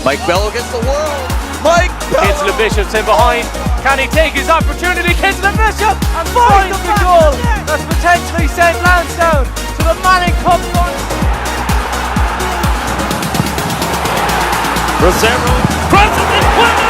Mike Bello gets the world. Mike Bello. Kinsler Bishop's in behind. Can he take his opportunity? Kinsler Bishop and finds the goal that's potentially sent Lansdowne to the Manning Cup final. Rosero crosses it.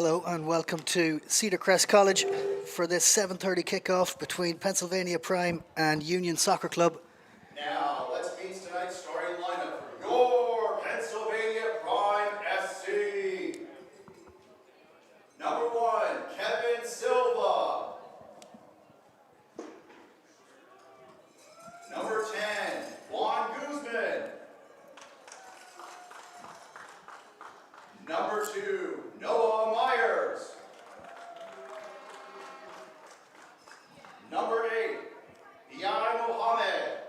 Hello and welcome to Cedar Crest College for this 7:30 kickoff between Pennsylvania Prime and Union Soccer Club. Now, let's meet tonight's starting lineup for your Pennsylvania Prime SC. Number 1, Kevin Silva. Number 10, Juan Guzman. Number 2, Noah Myers. Number 8, Biai Mohammed.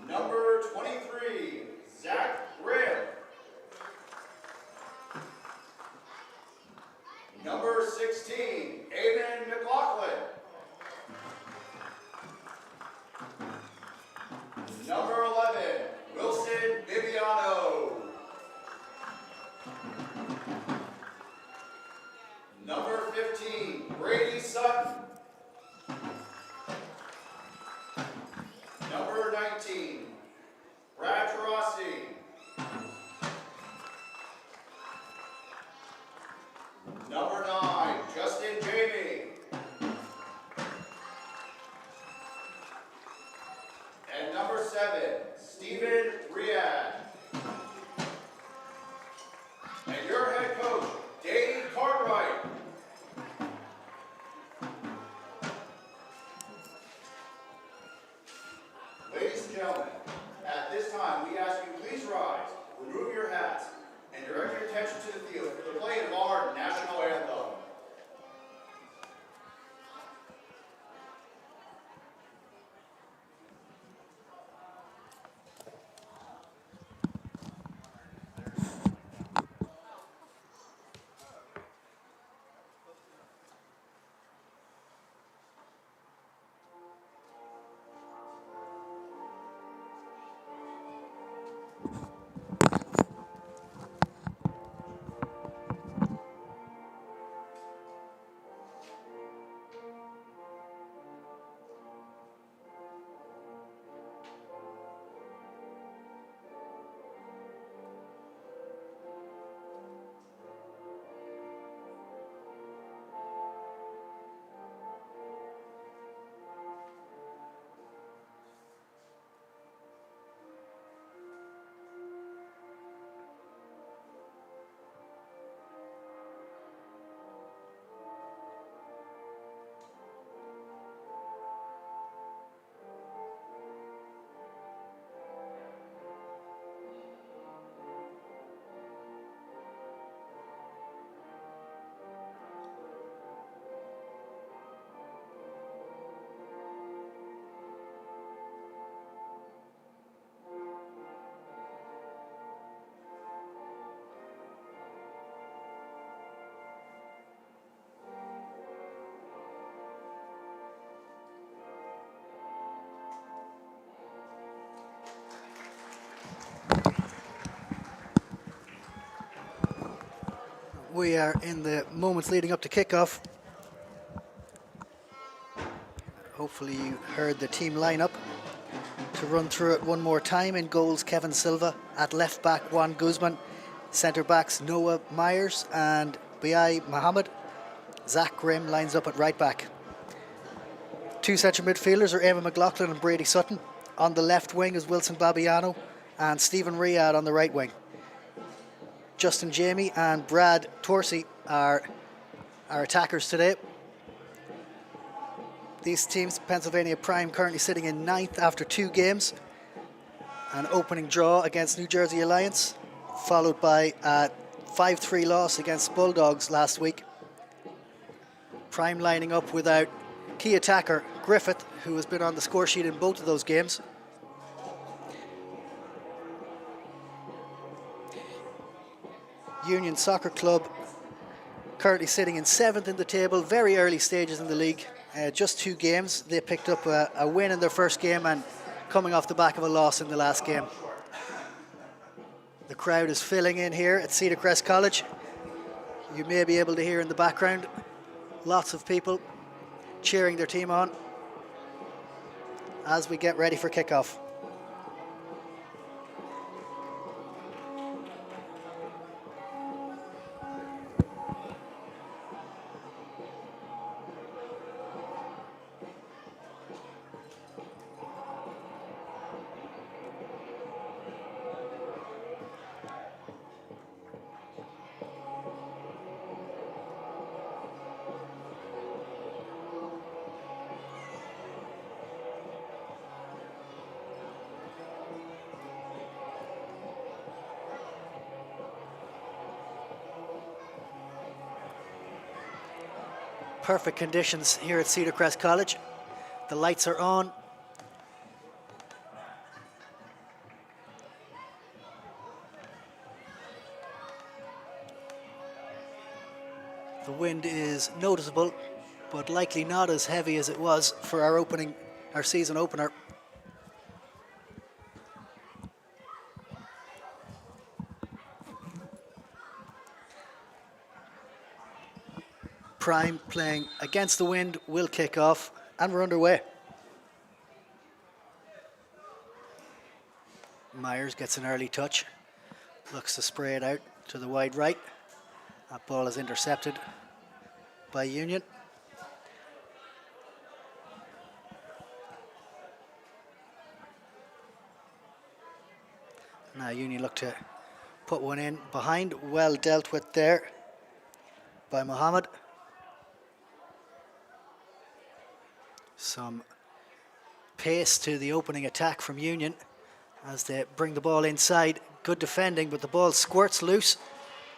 Number 23, Zach Grimm. Number 16, Aiden McLaughlin. Number 11, Wilson Bibiano. Number 15, Brady Sutton. Number 19, Brad Rossi. Number 9, Justin Jamie. And number 7, Stephen Riyad. And your head coach, Dave Cartwright. Ladies and gentlemen, at this time we ask you please rise, remove your hats, and direct your attention to the field for the play of our national anthem. We are in the moments leading up to kickoff. Hopefully you heard the team lineup. To run through it one more time: in goals, Kevin Silva; at left back, Juan Guzman; centre backs, Noah Myers and Biai Mohammed. Zach Grimm lines up at right back. Two central midfielders are Eamon McLaughlin and Brady Sutton. On the left wing is Wilson Babiano and Stephen Riyad on the right wing. Justin Jamie and Brad Torsey are our attackers today. These teams, Pennsylvania Prime currently sitting in 9th after 2 games. An opening draw against New Jersey Alliance, followed by a 5-3 loss against Bulldogs last week. Prime lining up without key attacker Griffith, who has been on the score sheet in both of those games. Union Soccer Club currently sitting in 7th in the table, very early stages in the league. Just 2 games. They picked up a win in their first game and coming off the back of a loss in the last game. The crowd is filling in here at Cedar Crest College. You may be able to hear in the background lots of people cheering their team on as we get ready for kickoff. Perfect conditions here at Cedar Crest College. The lights are on. The wind is noticeable, but likely not as heavy as it was for our season opener. Prime playing against the wind will kick off, and we're underway. Myers gets an early touch, looks to spray it out to the wide right. That ball is intercepted by Union. Now Union look to put one in behind, well dealt with there by Mohammed. Some pace to the opening attack from Union as they bring the ball inside. Good defending, but the ball squirts loose.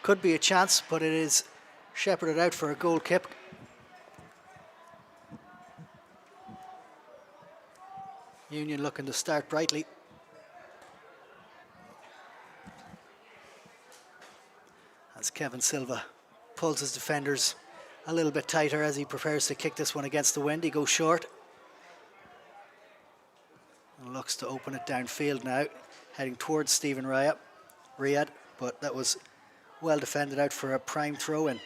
Could be a chance, but it is shepherded out for a goal kick. Union looking to start brightly. As Kevin Silva pulls his defenders a little bit tighter as he prepares to kick this one against the wind. He goes short. And looks to open it downfield now, heading towards Stephen Riyad, but that was well defended out for a prime throw-in.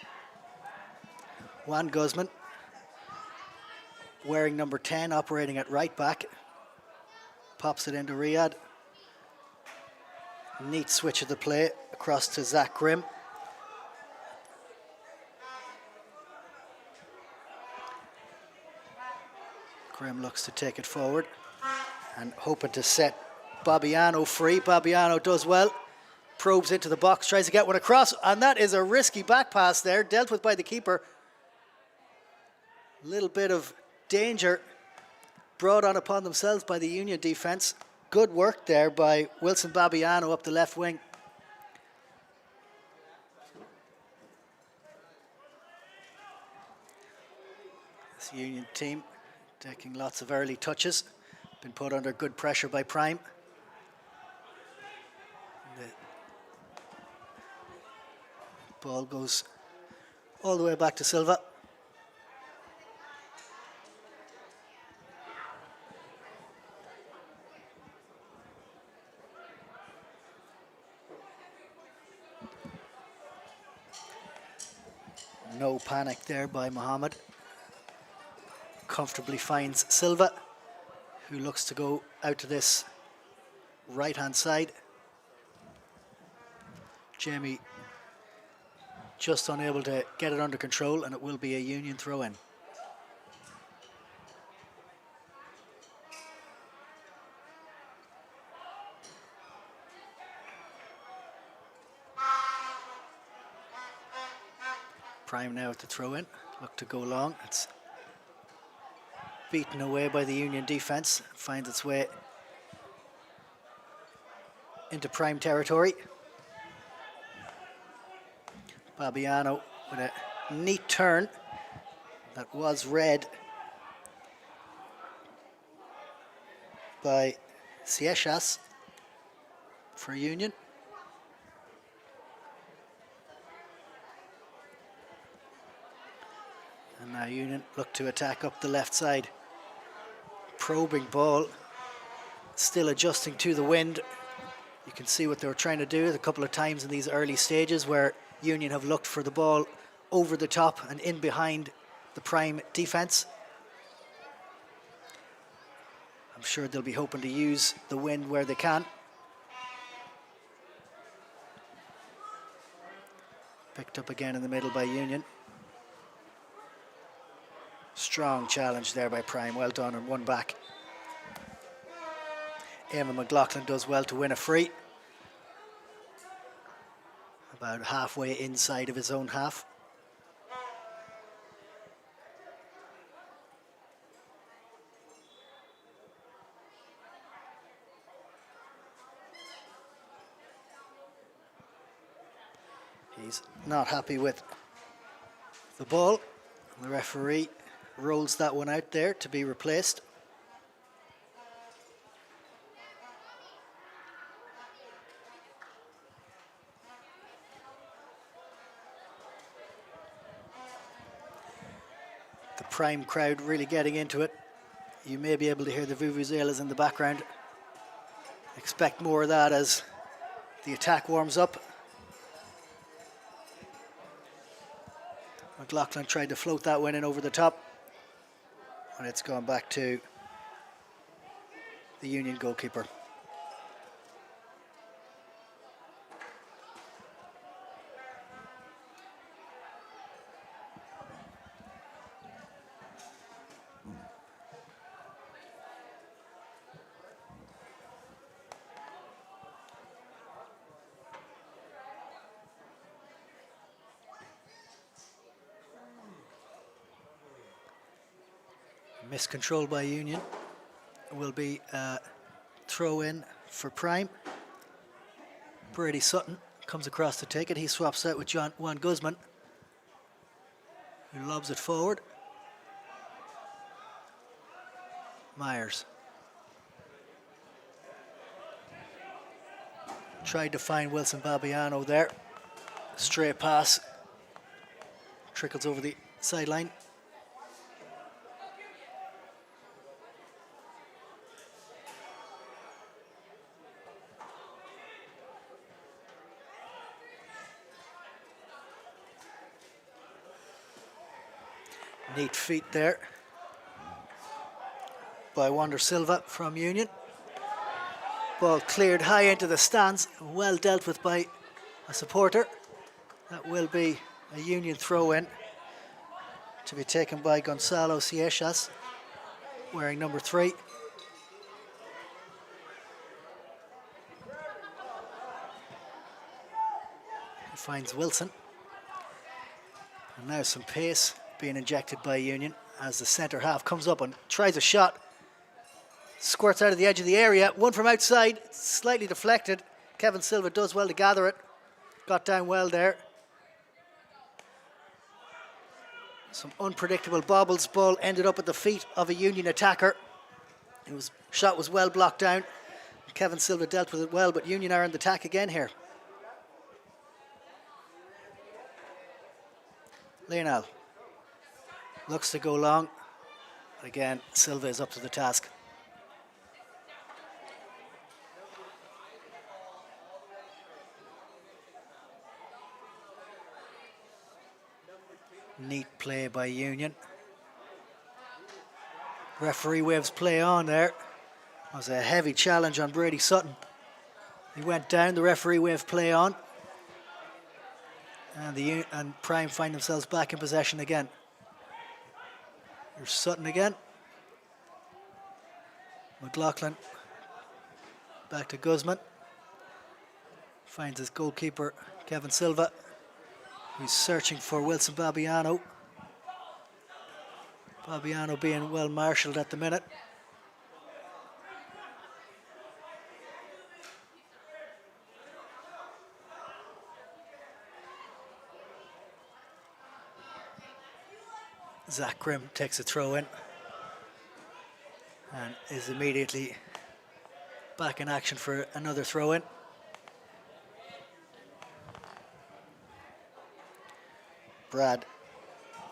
Juan Guzman, wearing number 10, operating at right back, pops it into Riyad. Neat switch of the play across to Zach Grimm. Grimm looks to take it forward and hoping to set Babiano free. Babiano does well, probes into the box, tries to get one across, and that is a risky back pass there, dealt with by the keeper. A little bit of danger brought on upon themselves by the Union defence. Good work there by Wilson Babiano up the left wing. This Union team taking lots of early touches, been put under good pressure by Prime. The ball goes all the way back to Silva. No panic there by Mohammed. Comfortably finds Silva, who looks to go out to this right-hand side. Jamie just unable to get it under control, and it will be a Union throw-in. Prime now at the throw-in, look to go long. It's beaten away by the Union defence, finds its way into Prime territory. Babiano with a neat turn that was read by Siechas for Union. And now Union look to attack up the left side. Probing ball, still adjusting to the wind. You can see what they were trying to do a couple of times in these early stages where Union have looked for the ball over the top and in behind the Prime defence. I'm sure they'll be hoping to use the wind where they can. Picked up again in the middle by Union. Strong challenge there by Prime, well done, and one back. Eamon McLaughlin does well to win a free. About halfway inside of his own half. He's not happy with the ball. The referee rolls that one out there to be replaced. The Prime crowd really getting into it. You may be able to hear the vuvuzelas in the background. Expect more of that as the attack warms up. McLaughlin tried to float that one in over the top, and it's gone back to the Union goalkeeper. Miscontrol by Union. Will be a throw in for Prime. Brady Sutton comes across to take it. He swaps out with Juan Guzman, who lobs it forward. Myers tried to find Wilson Babiano there. Straight pass. Trickles over the sideline. Neat feet there by Wander Silva from Union. Ball cleared high into the stands, well dealt with by a supporter. That will be a Union throw-in to be taken by Gonzalo Ciechas, wearing number 3. He finds Wilson. And now some pace being injected by Union as the centre half comes up and tries a shot. Squirts out of the edge of the area. One from outside, slightly deflected. Kevin Silva does well to gather it. Got down well there. Some unpredictable bobbles. Ball ended up at the feet of a Union attacker. Shot was well blocked down. Kevin Silva dealt with it well, but Union are in the attack again here. Leonel looks to go long. Again, Silva is up to the task. Neat play by Union. Referee waves play on there. It was a heavy challenge on Brady Sutton. He went down, the referee waved play on. And Prime find themselves back in possession again. Here's Sutton again. McLaughlin back to Guzman. Finds his goalkeeper, Kevin Silva, who's searching for Wilson Babiano. Babiano being well marshalled at the minute. Zach Grimm takes a throw in and is immediately back in action for another throw in. Brad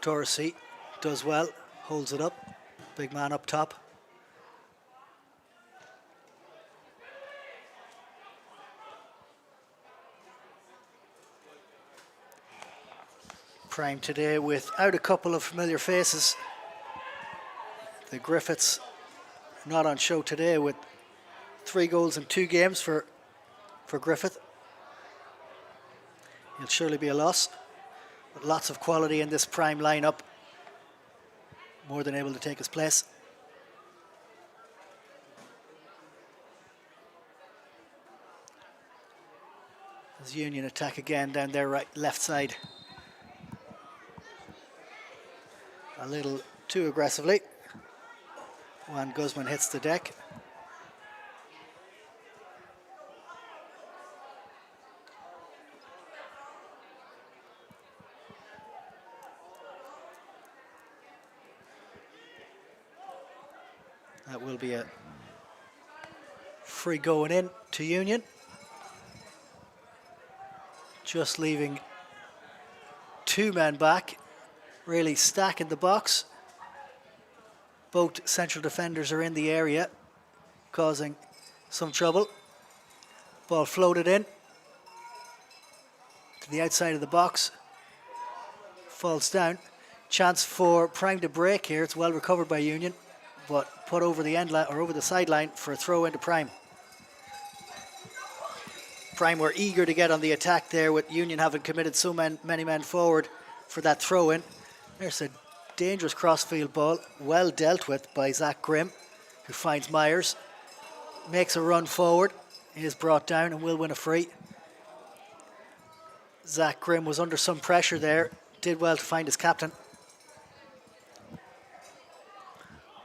Torresi does well, holds it up, big man up top. Prime today without a couple of familiar faces. The Griffiths not on show today with 3 goals in 2 games for Griffith. It'll surely be a loss, but lots of quality in this Prime lineup. More than able to take his place. As Union attack again down their left side. A little too aggressively. Juan Guzman hits the deck. That will be a free going in to Union. Just leaving 2 men back, really stacking the box. Both central defenders are in the area, causing some trouble. Ball floated in to the outside of the box. Falls down. Chance for Prime to break here. It's well recovered by Union, but put over the end line or over the sideline for a throw into Prime. Prime were eager to get on the attack there, with Union having committed so many men forward for that throw in. There's a dangerous crossfield ball, well dealt with by Zach Grimm, who finds Myers, makes a run forward, is brought down and will win a free. Zach Grimm was under some pressure there, did well to find his captain.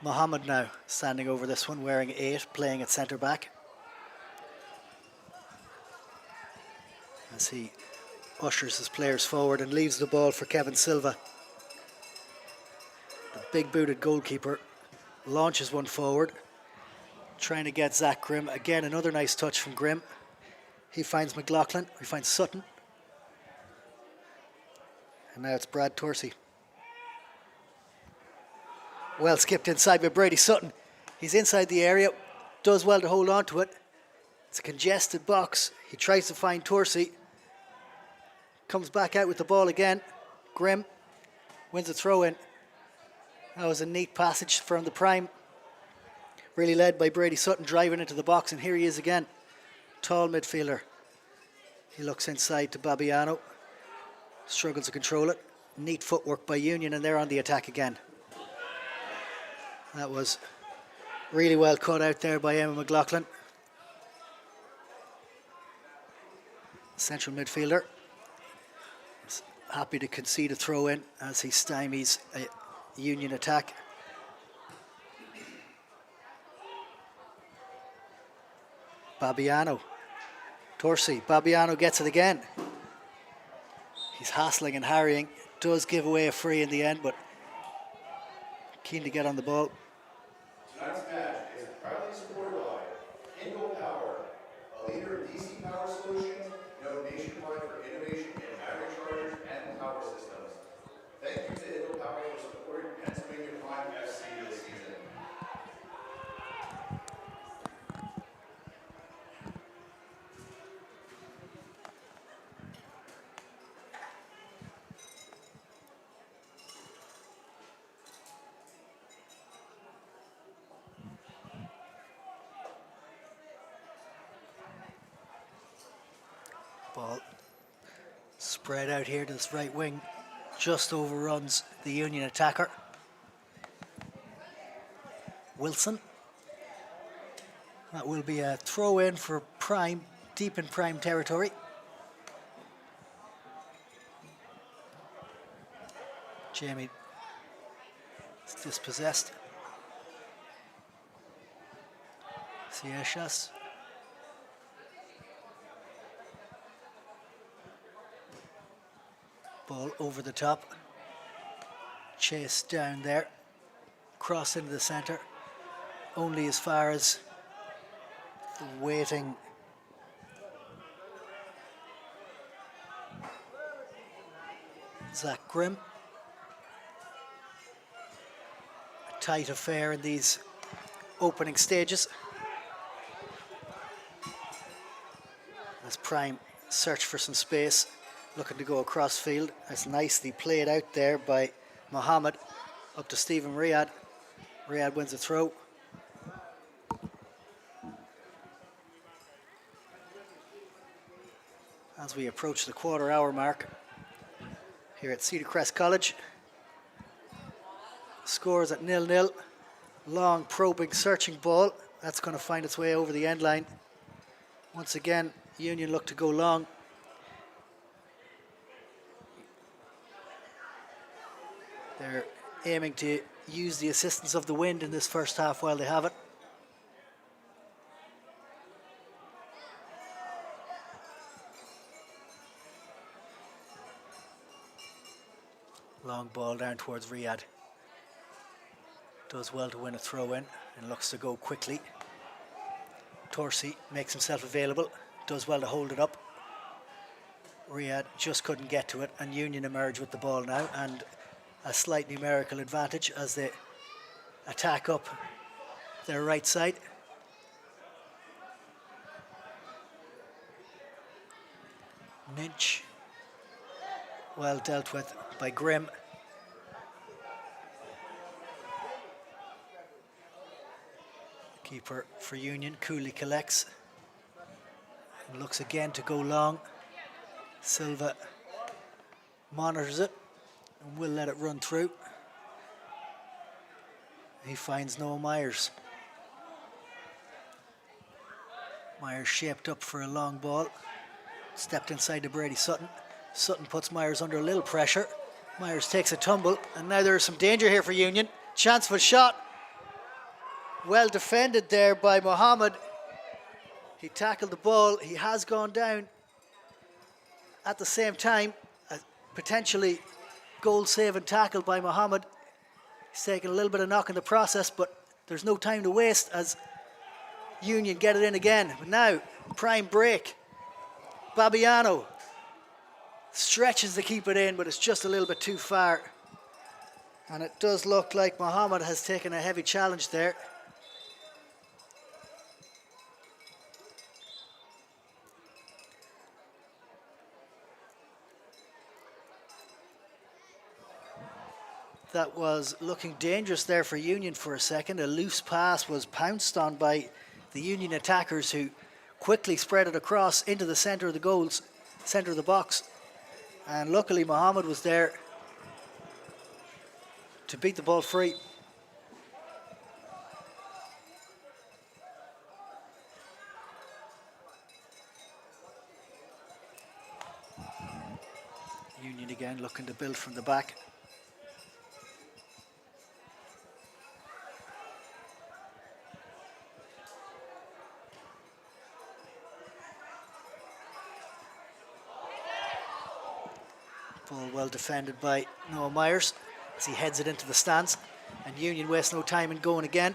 Mohammed now standing over this one, wearing 8, playing at centre back. As he ushers his players forward and leaves the ball for Kevin Silva. The big booted goalkeeper launches one forward, trying to get Zach Grimm. Again, another nice touch from Grimm. He finds McLaughlin, he finds Sutton. And now it's Brad Torsey. Well skipped inside by Brady Sutton. He's inside the area, does well to hold on to it. It's a congested box. He tries to find Torsey. Comes back out with the ball again. Grimm wins a throw in. That was a neat passage from the Prime. Really led by Brady Sutton, driving into the box, and here he is again. Tall midfielder. He looks inside to Babiano. Struggles to control it. Neat footwork by Union, and they're on the attack again. That was really well cut out there by Emma McLaughlin. Central midfielder. Is happy to concede a throw in as he stymies a Union attack. Babiano. Torsey. Babiano gets it again. He's hassling and harrying. Does give away a free in the end, but keen to get on the ball. Tonight's match is proudly supported by Ingo Power, a leader in DC power solutions, known nationwide for innovation in battery chargers and power systems. Thank you to Ingo Power for supporting Pennsylvania Prime FC this season. Ball spread out here to this right wing, just overruns the Union attacker. Wilson. That will be a throw in for Prime, deep in Prime territory. Jamie is dispossessed. Siechas. Ball over the top. Chase down there. Cross into the centre. Only as far as the waiting Zach Grimm. A tight affair in these opening stages. As Prime search for some space, looking to go across field. That's nicely played out there by Mohammed. Up to Stephen Riyad. Riyad wins a throw. As we approach the quarter-hour mark here at Cedar Crest College. Scores at 0-0. Long, probing, searching ball. That's going to find its way over the end line. Once again, Union look to go long. They're aiming to use the assistance of the wind in this first half while they have it. Long ball down towards Riyad. Does well to win a throw in. and looks to go quickly. Torsi makes himself available, does well to hold it up. Riyadh just couldn't get to it, and Union emerge with the ball now, and a slight numerical advantage as they attack up their right side. Ninch, well dealt with by Grimm. Keeper for Union coolly collects and looks again to go long. Silva monitors it and will let it run through. He finds Noah Myers. Myers shaped up for a long ball. Stepped inside to Brady Sutton. Sutton puts Myers under a little pressure. Myers takes a tumble, and now there's some danger here for Union. Chance for a shot. Well defended there by Mohammed. He tackled the ball. He has gone down. At the same time, a potentially goal-saving tackle by Mohammed. He's taken a little bit of knock in the process, but there's no time to waste as Union get it in again. But now, prime break. Babiano stretches to keep it in, but it's just a little bit too far. And it does look like Mohammed has taken a heavy challenge there. That was looking dangerous there for Union for a second. A loose pass was pounced on by the Union attackers, who quickly spread it across into the center of the goals, center of the box. And luckily Mohammed was there to beat the ball free. Union again looking to build from the back. Ball well defended by Noah Myers as he heads it into the stands, and Union wastes no time in going again.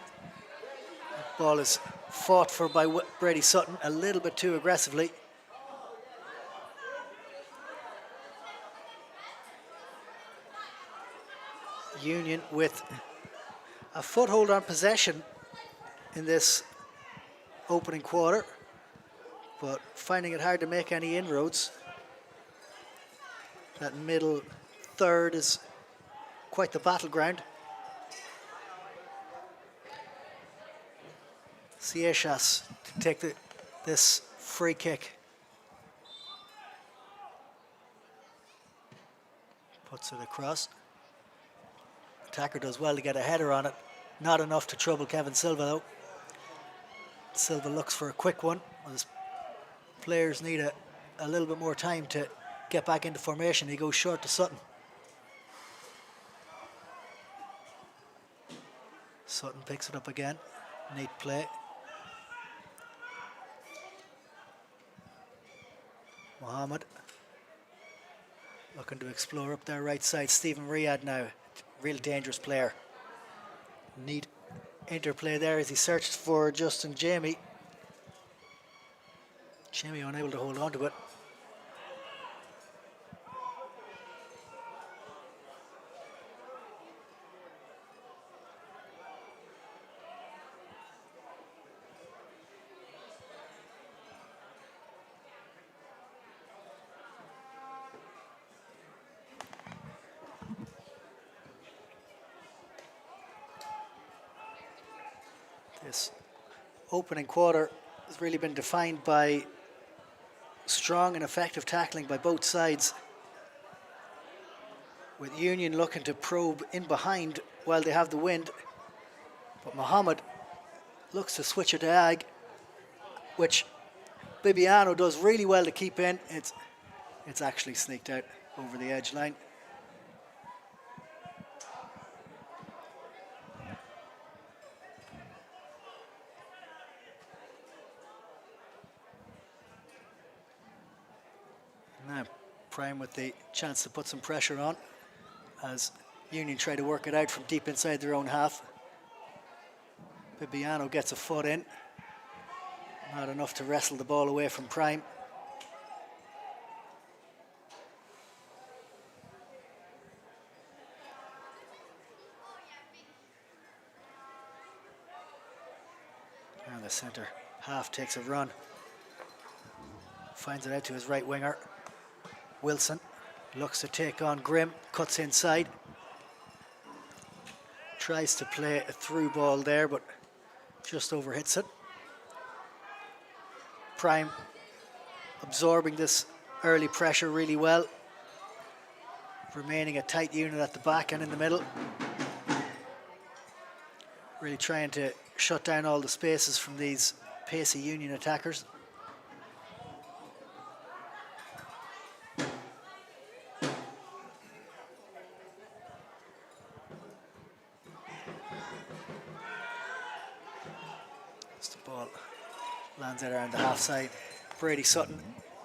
The ball is fought for by Brady Sutton a little bit too aggressively. Union with a foothold on possession in this opening quarter, but finding it hard to make any inroads. That middle third is quite the battleground. Siechas to take this free kick. Puts it across. Attacker does well to get a header on it. Not enough to trouble Kevin Silva though. Silva looks for a quick one. His players need a little bit more time to get back into formation. He goes short to Sutton. Sutton picks it up again. Neat play. Mohammed looking to explore up their right side. Stephen Riyadh now, real dangerous player. Neat interplay there as he searched for Justin Jamie. Jamie unable to hold on to it. This opening quarter has really been defined by strong and effective tackling by both sides, with Union looking to probe in behind while they have the wind. But Mohammed looks to switch it to Ag, which Bibiano does really well to keep in. It's actually sneaked out over the edge line. Now, Prime with the chance to put some pressure on as Union try to work it out from deep inside their own half. Bibiano gets a foot in. Not enough to wrestle the ball away from Prime. And the centre half takes a run. Finds it out to his right winger. Wilson looks to take on Grimm, cuts inside. Tries to play a through ball there, but just overhits it. Prime absorbing this early pressure really well. Remaining a tight unit at the back and in the middle. Really trying to shut down all the spaces from these pacey Union attackers. As the ball lands out around the half side. Brady Sutton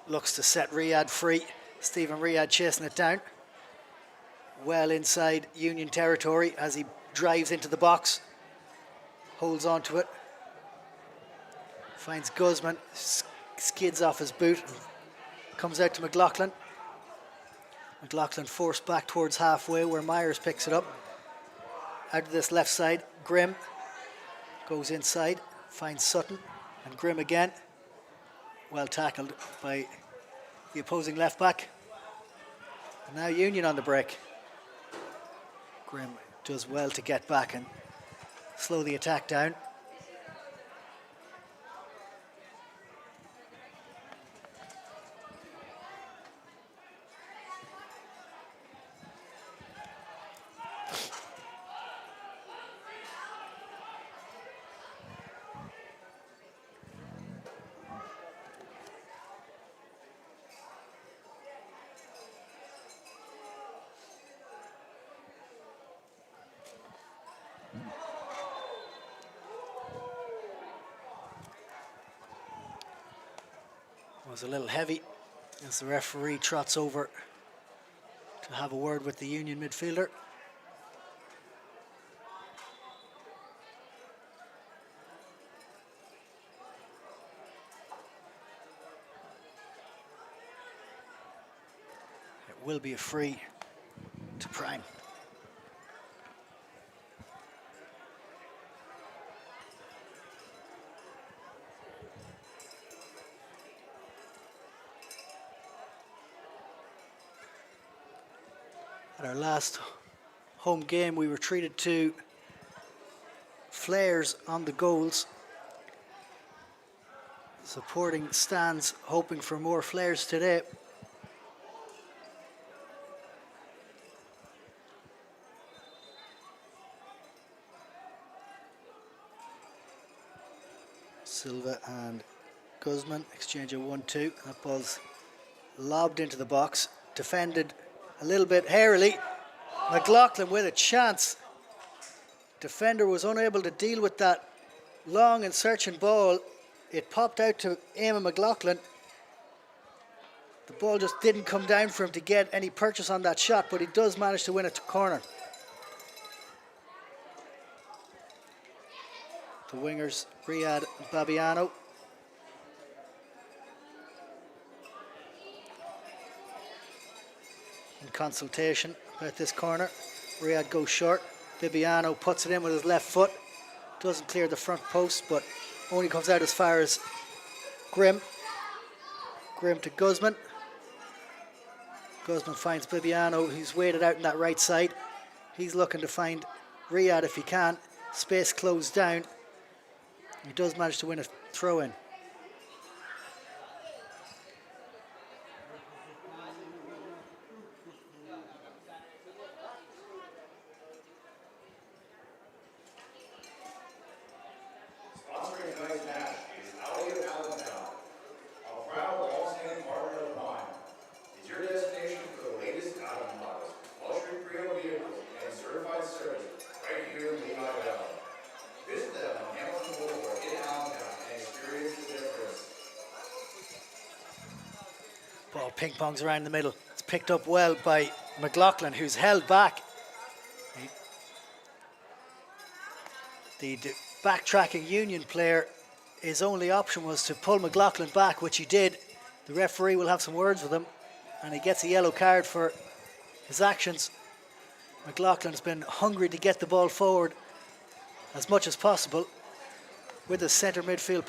looks to set Riyadh free. Stephen Riyadh chasing it down. Well inside Union territory as he drives into the box. Holds on to it. Finds Guzman. Skids off his boot. Comes out to McLaughlin. McLaughlin forced back towards halfway where Myers picks it up. Out to this left side. Grimm goes inside. Finds Sutton. And Grimm again. Well tackled by the opposing left back. And now Union on the break. Grimm does well to get back and slow the attack down. Was a little heavy as the referee trots over to have a word with the Union midfielder. It will be a free to Prime. At our last home game, we were treated to flares on the goals. Supporting stands, hoping for more flares today. Silva and Guzman exchange a 1-2. That ball's lobbed into the box, defended a little bit airily. McLaughlin with a chance. Defender was unable to deal with that long and searching ball. It popped out to Eamon McLaughlin. The ball just didn't come down for him to get any purchase on that shot, but he does manage to win it to corner. The wingers, Riyadh and Babiano. In consultation about this corner. Riyadh goes short. Bibiano puts it in with his left foot. Doesn't clear the front post, but only comes out as far as Grimm. Grimm to Guzman. Guzman finds Bibiano, who's weighted out in that right side. He's looking to find Riyadh if he can. Space closed down. He does manage to win a throw-in. Sponsoring tonight's match is Elliott Allentown, a proud all-standing partner of Prime. Is your destination for the latest Allen models, luxury pre-owned vehicles, and certified service right here in Lehigh Valley? Visit them on Hamilton Boulevard in Allentown and experience the difference. Ball ping-pongs around the middle. It's picked up well by McLaughlin, who's held back. The backtracking Union player, his only option was to pull McLaughlin back, which he did. The referee will have some words with him, and he gets a yellow card for his actions. McLaughlin's been hungry to get the ball forward as much as possible, with his centre midfield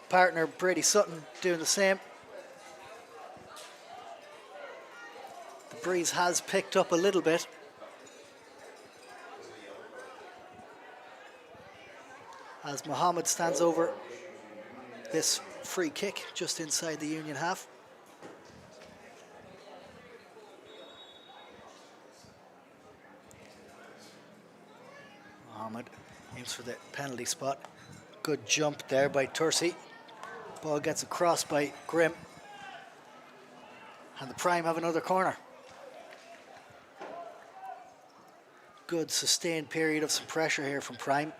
partner Brady Sutton doing the same. The breeze has picked up a little bit. As Mohammed stands over this free kick just inside the Union half. Mohammed aims for the penalty spot. Good jump there by Tursi. Ball gets across by Grimm. And the Prime have another corner. Good sustained period of some pressure here from Prime.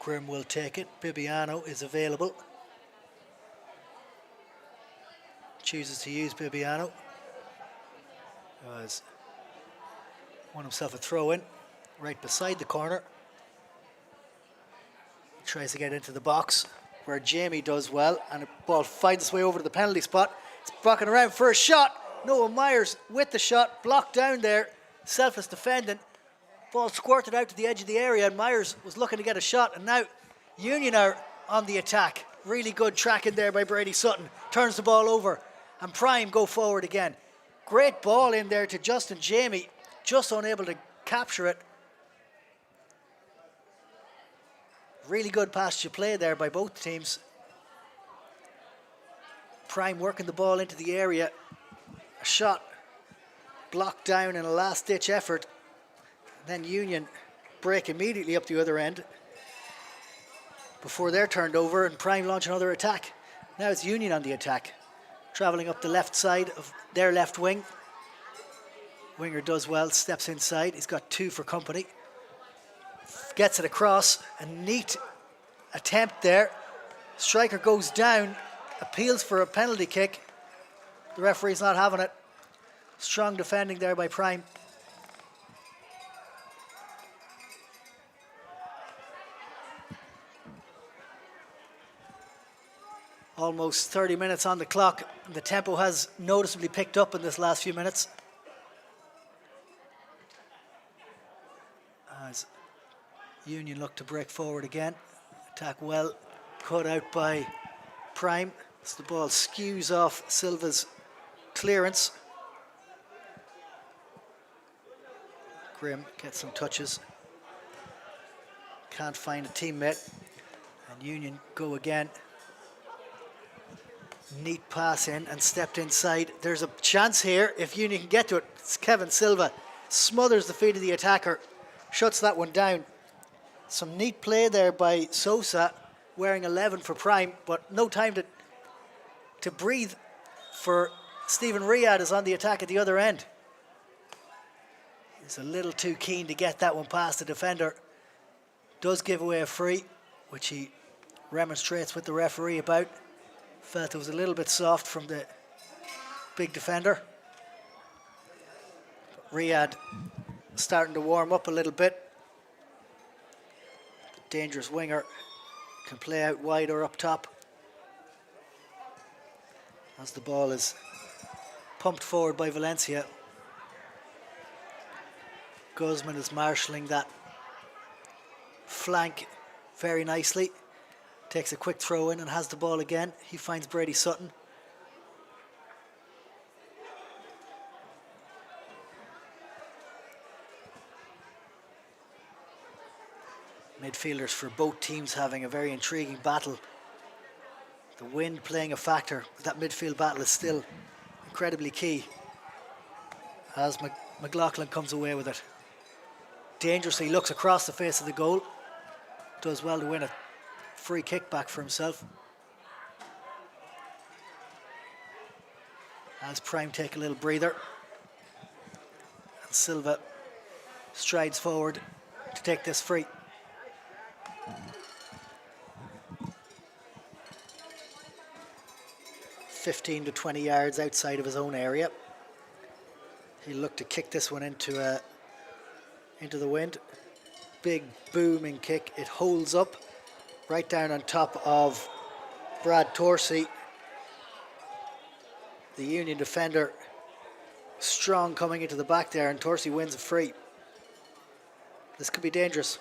Grimm will take it. Bibiano is available. Chooses to use Bibiano. Has won himself a throw in right beside the corner. Tries to get into the box where Jamie does well, and the ball finds its way over to the penalty spot. It's rocking around for a shot. Noah Myers with the shot, blocked down there. Selfless defending. Ball squirted out to the edge of the area, and Myers was looking to get a shot, and now Union are on the attack. Really good tracking there by Brady Sutton. Turns the ball over, and Prime go forward again. Great ball in there to Justin Jamie, just unable to capture it. Really good passage play there by both teams. Prime working the ball into the area. A shot blocked down in a last-ditch effort. Then Union break immediately up the other end before they're turned over, and Prime launch another attack. Now it's Union on the attack, travelling up the left side of their left wing. Winger does well, steps inside. He's got two for company. Gets it across. A neat attempt there. Striker goes down, appeals for a penalty kick. The referee's not having it. Strong defending there by Prime. Almost 30 minutes on the clock. The tempo has noticeably picked up in this last few minutes. As Union look to break forward again. Attack well cut out by Prime. As the ball skews off Silva's clearance. Grimm gets some touches. Can't find a teammate. And Union go again. Neat pass in and stepped inside. There's a chance here if Union can get to it. It's Kevin Silva. Smothers the feet of the attacker. Shuts that one down. Some neat play there by Sosa, wearing 11 for Prime, but no time to breathe for Stephen Riyad is on the attack at the other end. He's a little too keen to get that one past the defender. Does give away a free, which he remonstrates with the referee about. Felt it was a little bit soft from the big defender. Riyad starting to warm up a little bit. Dangerous winger, can play out wide or up top. As the ball is pumped forward by Valencia. Guzman is marshalling that flank very nicely. Takes a quick throw in and has the ball again. He finds Brady Sutton. Midfielders for both teams having a very intriguing battle. The wind playing a factor. That midfield battle is still incredibly key. As McLaughlin comes away with it. Dangerously looks across the face of the goal. Does well to win it. Free kick back for himself. As Prime take a little breather. And Silva strides forward to take this free. 15 to 20 yards outside of his own area. He'll look to kick this one into the wind. Big booming kick. It holds up right down on top of Brad Torsey, the Union defender. Strong coming into the back there, and Torsey wins it free. This could be dangerous.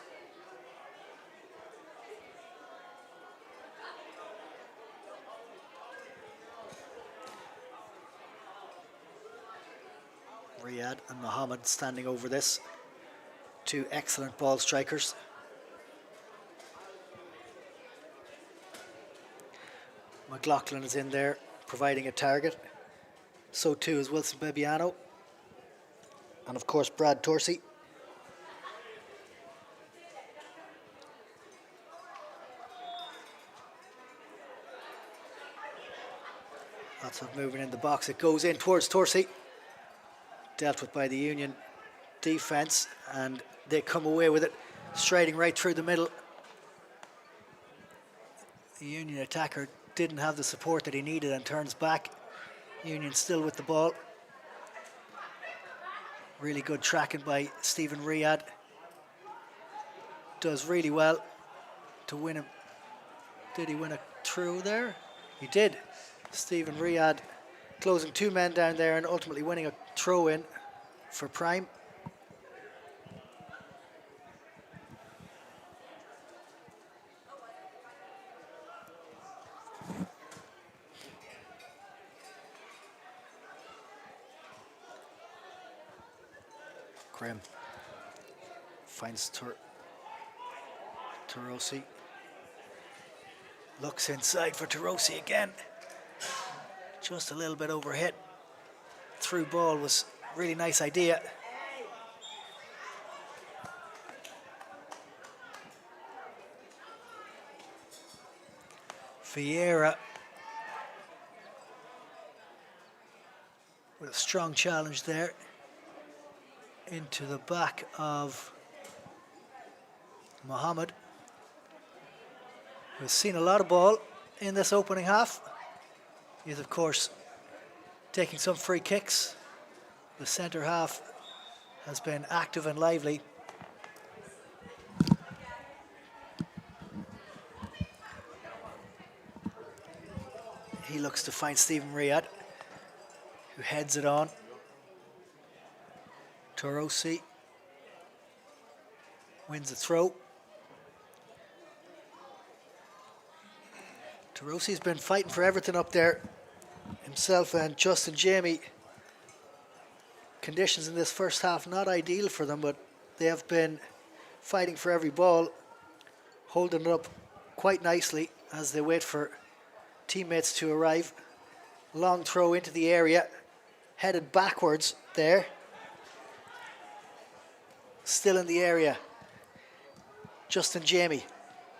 Riyadh and Mohammed standing over this. Two excellent ball strikers. McLaughlin is in there providing a target. So too is Wilson Bebiano. And of course Brad Torsey. Lots of movement in the box. It goes in towards Torsey. Dealt with by the Union defence, and they come away with it, striding right through the middle. The Union attacker didn't have the support that he needed and turns back. Union still with the ball. Really good tracking by Stephen Riyadh. Does really well to win him. Did he win a through there? He did. Stephen Riyadh closing two men down there and ultimately winning a throw in for Prime. Grimm finds Tarosi. Looks inside for Tarosi again. Just a little bit overhit. Through ball was a really nice idea. Vieira with a strong challenge there into the back of Mohammed, who's seen a lot of ball in this opening half. He's of course taking some free kicks. The centre half has been active and lively. He looks to find Stephen Riyadh, who heads it on. Tarosi wins the throw. Tarosi's been fighting for everything up there. Himself and Justin Jamie. Conditions in this first half not ideal for them, but they have been fighting for every ball, holding it up quite nicely as they wait for teammates to arrive. Long throw into the area, headed backwards there. Still in the area. Justin Jamie,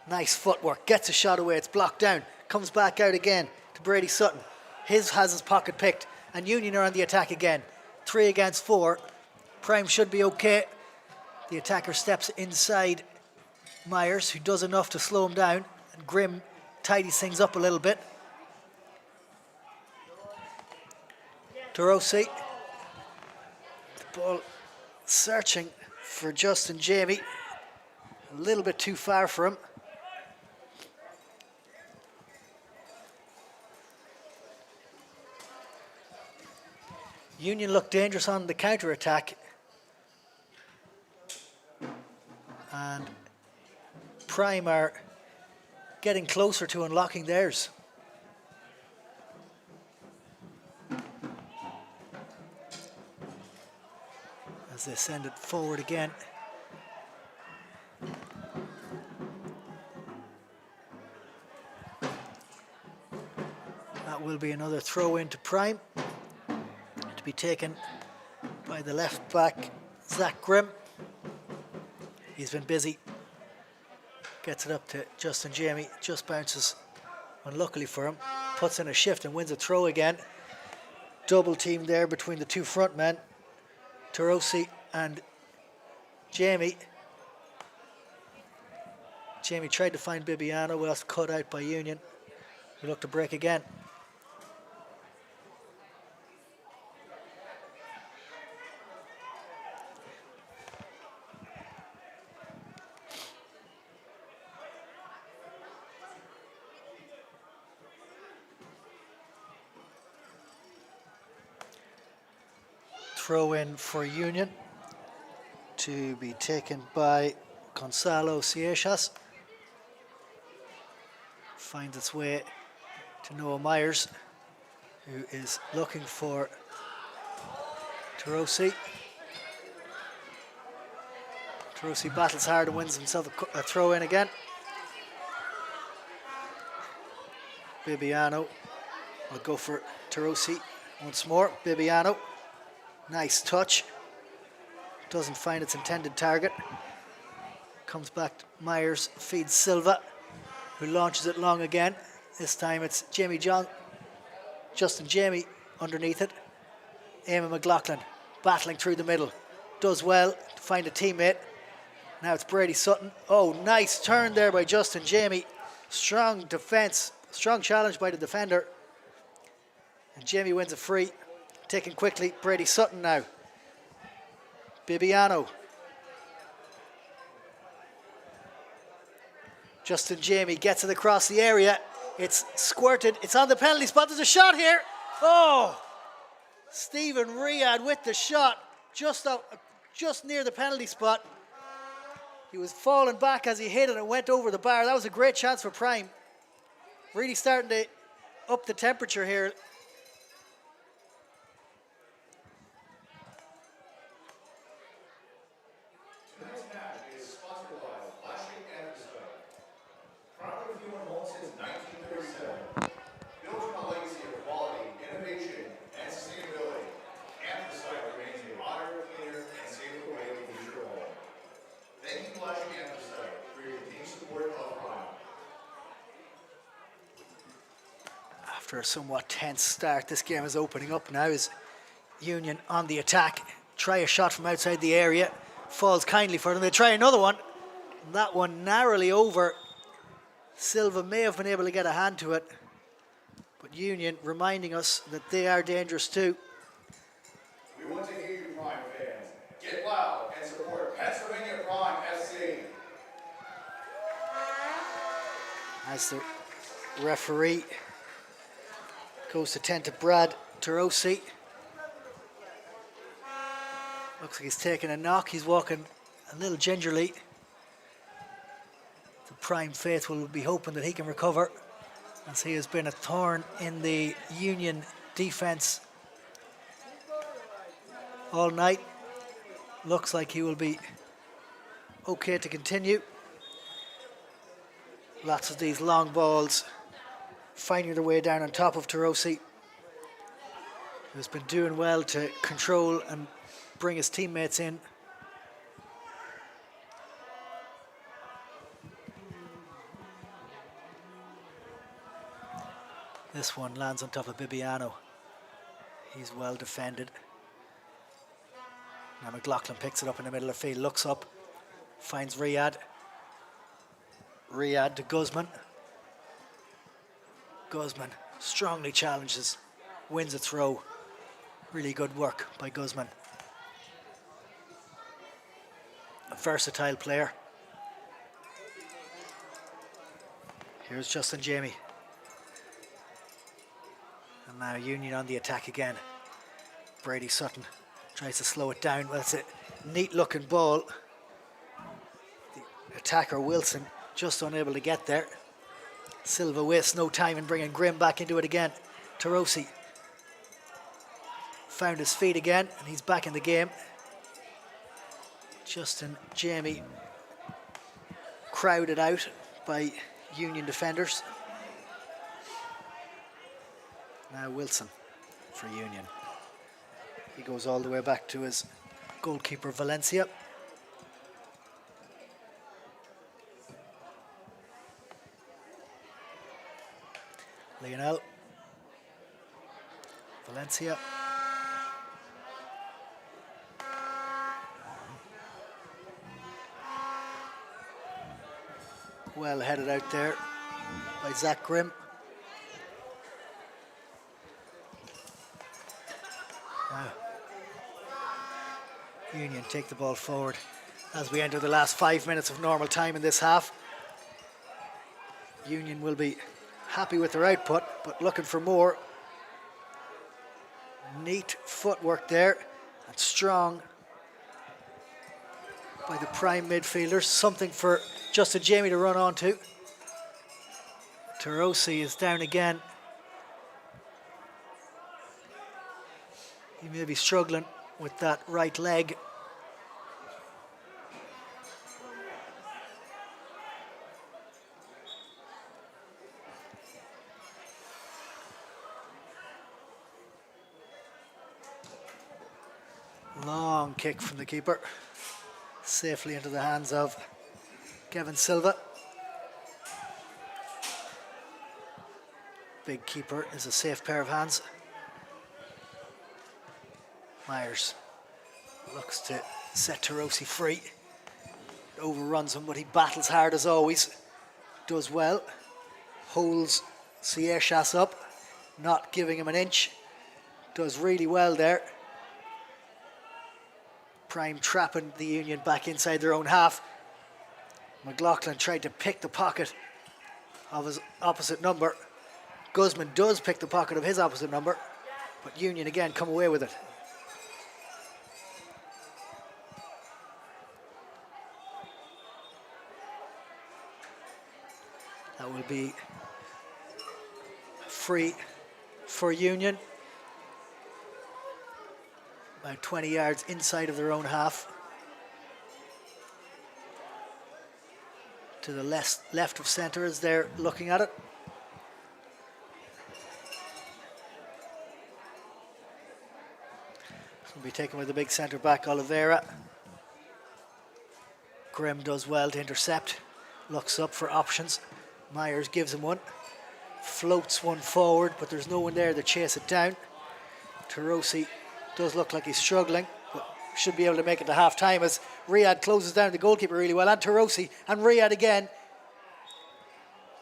nice footwork, gets a shot away, it's blocked down, comes back out again to Brady Sutton. Has his pocket picked, and Union are on the attack again. 3 against 4. Prime should be okay. The attacker steps inside Myers, who does enough to slow him down, and Grimm tidies things up a little bit. Tarosi, the ball searching for Justin Jamie. A little bit too far for him. Union look dangerous on the counter-attack. And Prime are getting closer to unlocking theirs. As they send it forward again. That will be another throw into Prime, to be taken by the left back, Zach Grimm. He's been busy. Gets it up to Justin Jamie, just bounces unluckily for him. Puts in a shift and wins a throw again. Double team there between the two front men, Tarosi and Jamie. Jamie tried to find Bibiano, was cut out by Union. We look to break again. throw in for Union to be taken by Gonzalo Ciechas. Finds its way to Noah Myers, who is looking for Tarosi. Tarosi battles hard and wins himself a throw in again. Bibiano will go for Tarosi once more. Bibiano, nice touch. Doesn't find its intended target. Comes back to Myers, feeds Silva, who launches it long again. This time it's Justin Jamie underneath it. Eamon McLaughlin battling through the middle. Does well to find a teammate. Now it's Brady Sutton. Oh, nice turn there by Justin Jamie. Strong defense, strong challenge by the defender. And Jamie wins a free. Taken quickly, Brady Sutton now. Bibiano. Justin Jamie gets it across the area. It's squirted. It's on the penalty spot. There's a shot here. Oh! Stephen Riyad with the shot just near the penalty spot. He was falling back as he hit it and went over the bar. That was a great chance for Prime. Really starting to up the temperature here. Tonight's match is sponsored by Flashing Episode. Proud of you and home since 1937. Built on a legacy of quality, innovation, and sustainability. Amphicite remains a modern, cleaner, and safer way to use your home. Thank you, Flashing Amphicite, for your continued support of Prime. After a somewhat tense start, this game is opening up now as Union on the attack. Try a shot from outside the area. Falls kindly for them. They try another one. That one narrowly over. Silva may have been able to get a hand to it. But Union reminding us that they are dangerous too. We want to hear you, Prime fans. Get loud and support Pennsylvania Prime SC. As the referee goes to tend to Brad Tarosi. Looks like he's taking a knock. He's walking a little gingerly. The Prime faithful will be hoping that he can recover, as he has been a thorn in the Union defense all night. Looks like he will be okay to continue. Lots of these long balls finding their way down on top of Tarosi, who's been doing well to control and bring his teammates in. This one lands on top of Bibiano. He's well defended. Now McLaughlin picks it up in the middle of the field, looks up, finds Riyad. Riyad to Guzman. Guzman strongly challenges, wins a throw. Really good work by Guzman. A versatile player. Here's Justin Jamie. And now Union on the attack again. Brady Sutton tries to slow it down. Well, it's a neat looking ball. The attacker Wilson just unable to get there. Silva wastes no time in bringing Grimm back into it again. Tarosi found his feet again and he's back in the game. Justin Jamie crowded out by Union defenders. Now Wilson for Union. He goes all the way back to his goalkeeper Valencia. Lionel. Valencia. Well headed out there by Zach Grimm. Now, Union take the ball forward as we enter the last 5 minutes of normal time in this half. Union will be happy with their output, but looking for more. Neat footwork there and strong by the prime midfielders. Something for Justin Jamie to run onto. Tarosi is down again. He may be struggling with that right leg. Long kick from the keeper. Safely into the hands of Kevin Silva. Big keeper is a safe pair of hands. Myers looks to set Tarosi free. Overruns him, but he battles hard as always. Does well. Holds Sierchas up, not giving him an inch. Does really well there. Prime trapping the Union back inside their own half. McLaughlin tried to pick the pocket of his opposite number. Guzman does pick the pocket of his opposite number, but Union again come away with it. That will be free for Union. About 20 yards inside of their own half. To the left of centre as they're looking at it. Will be taken by the big centre back Oliveira. Grimm does well to intercept. Looks up for options. Myers gives him one. Floats one forward, but there's no one there to chase it down. Tarosi does look like he's struggling, but should be able to make it to half time as Riyadh closes down the goalkeeper really well. And Tarosi and Riyadh again.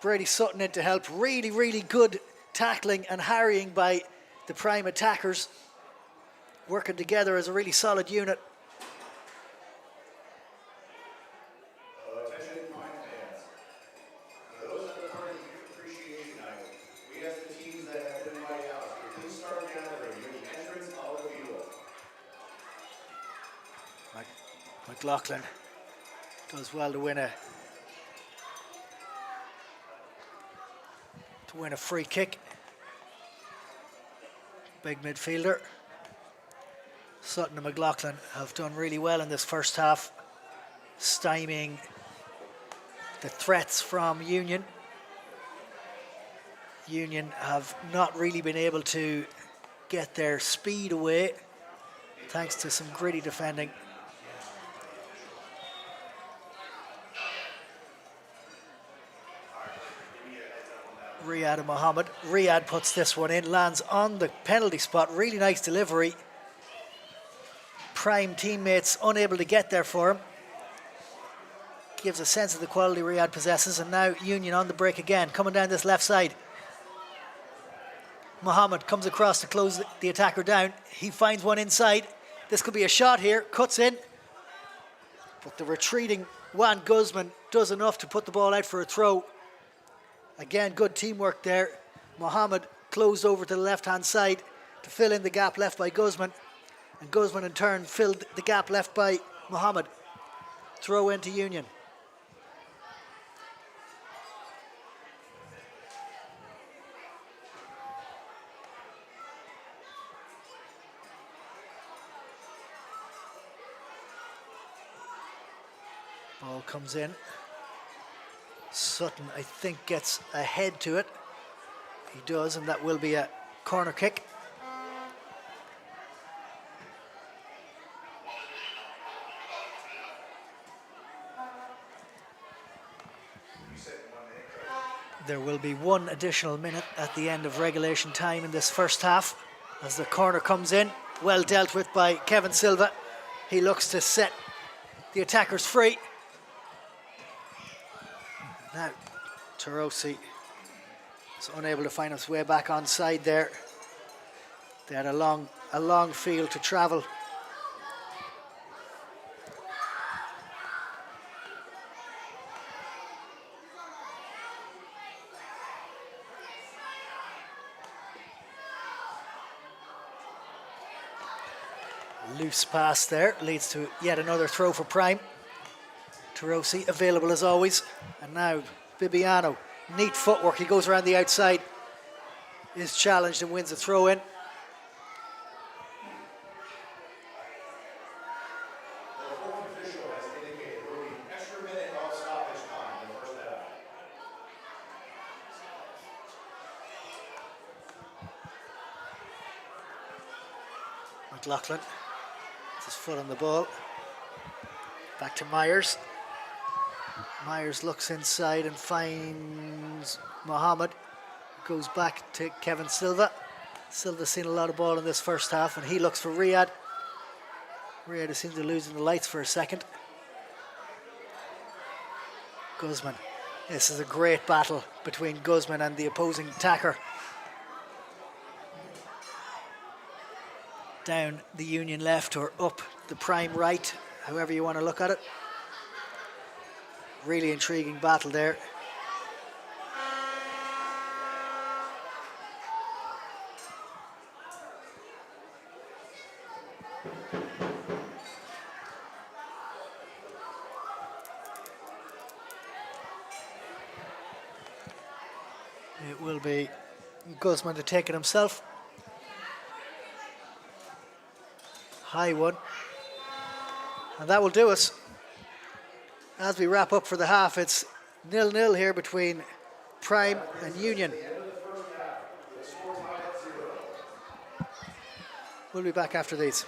Brady Sutton in to help. Really, really good tackling and harrying by the prime attackers. Working together as a really solid unit. Attention, Prime fans. For those that are part of the appreciation night, we ask the teams that have been invited out to please start gathering near the entrance of the field. McLaughlin does well to win a free kick. Big midfielder. Sutton and McLaughlin have done really well in this first half, stymieing the threats from Union. Union have not really been able to get their speed away, thanks to some gritty defending. Riyadh and Mohammed. Riyadh puts this one in, lands on the penalty spot. Really nice delivery. Prime teammates unable to get there for him. Gives a sense of the quality Riyadh possesses, and now Union on the break again, coming down this left side. Mohammed comes across to close the attacker down. He finds one inside. This could be a shot here, cuts in. But the retreating Juan Guzman does enough to put the ball out for a throw. Again, good teamwork there. Mohammed closed over to the left-hand side to fill in the gap left by Guzman. And Guzman in turn filled the gap left by Mohammed. Throw into Union. Ball comes in. Sutton, I think, gets ahead to it. He does, and that will be a corner kick. There will be one additional minute at the end of regulation time in this first half as the corner comes in. Well dealt with by Kevin Silva. He looks to set the attackers free. Now, Tarosi is unable to find his way back onside there. They had a long field to travel. Loose pass there leads to yet another throw for Prime. Tarosi available as always. And now Bibiano, neat footwork. He goes around the outside, is challenged and wins a throw in. The fourth official has indicated there will be an extra minute of stoppage time in the first half. McLaughlin, with his foot on the ball. Back to Myers. Myers looks inside and finds Mohammed. Goes back to Kevin Silva. Silva's seen a lot of ball in this first half, and he looks for Riyadh. Riyadh seems to be losing the lights for a second. Guzman. This is a great battle between Guzman and the opposing attacker. Down the Union left or up the Prime right, however you want to look at it. Really intriguing battle there. It will be Guzman to take it himself. High one. And that will do us. As we wrap up for the half, it's 0-0 here between Prime and Union. We'll be back after these.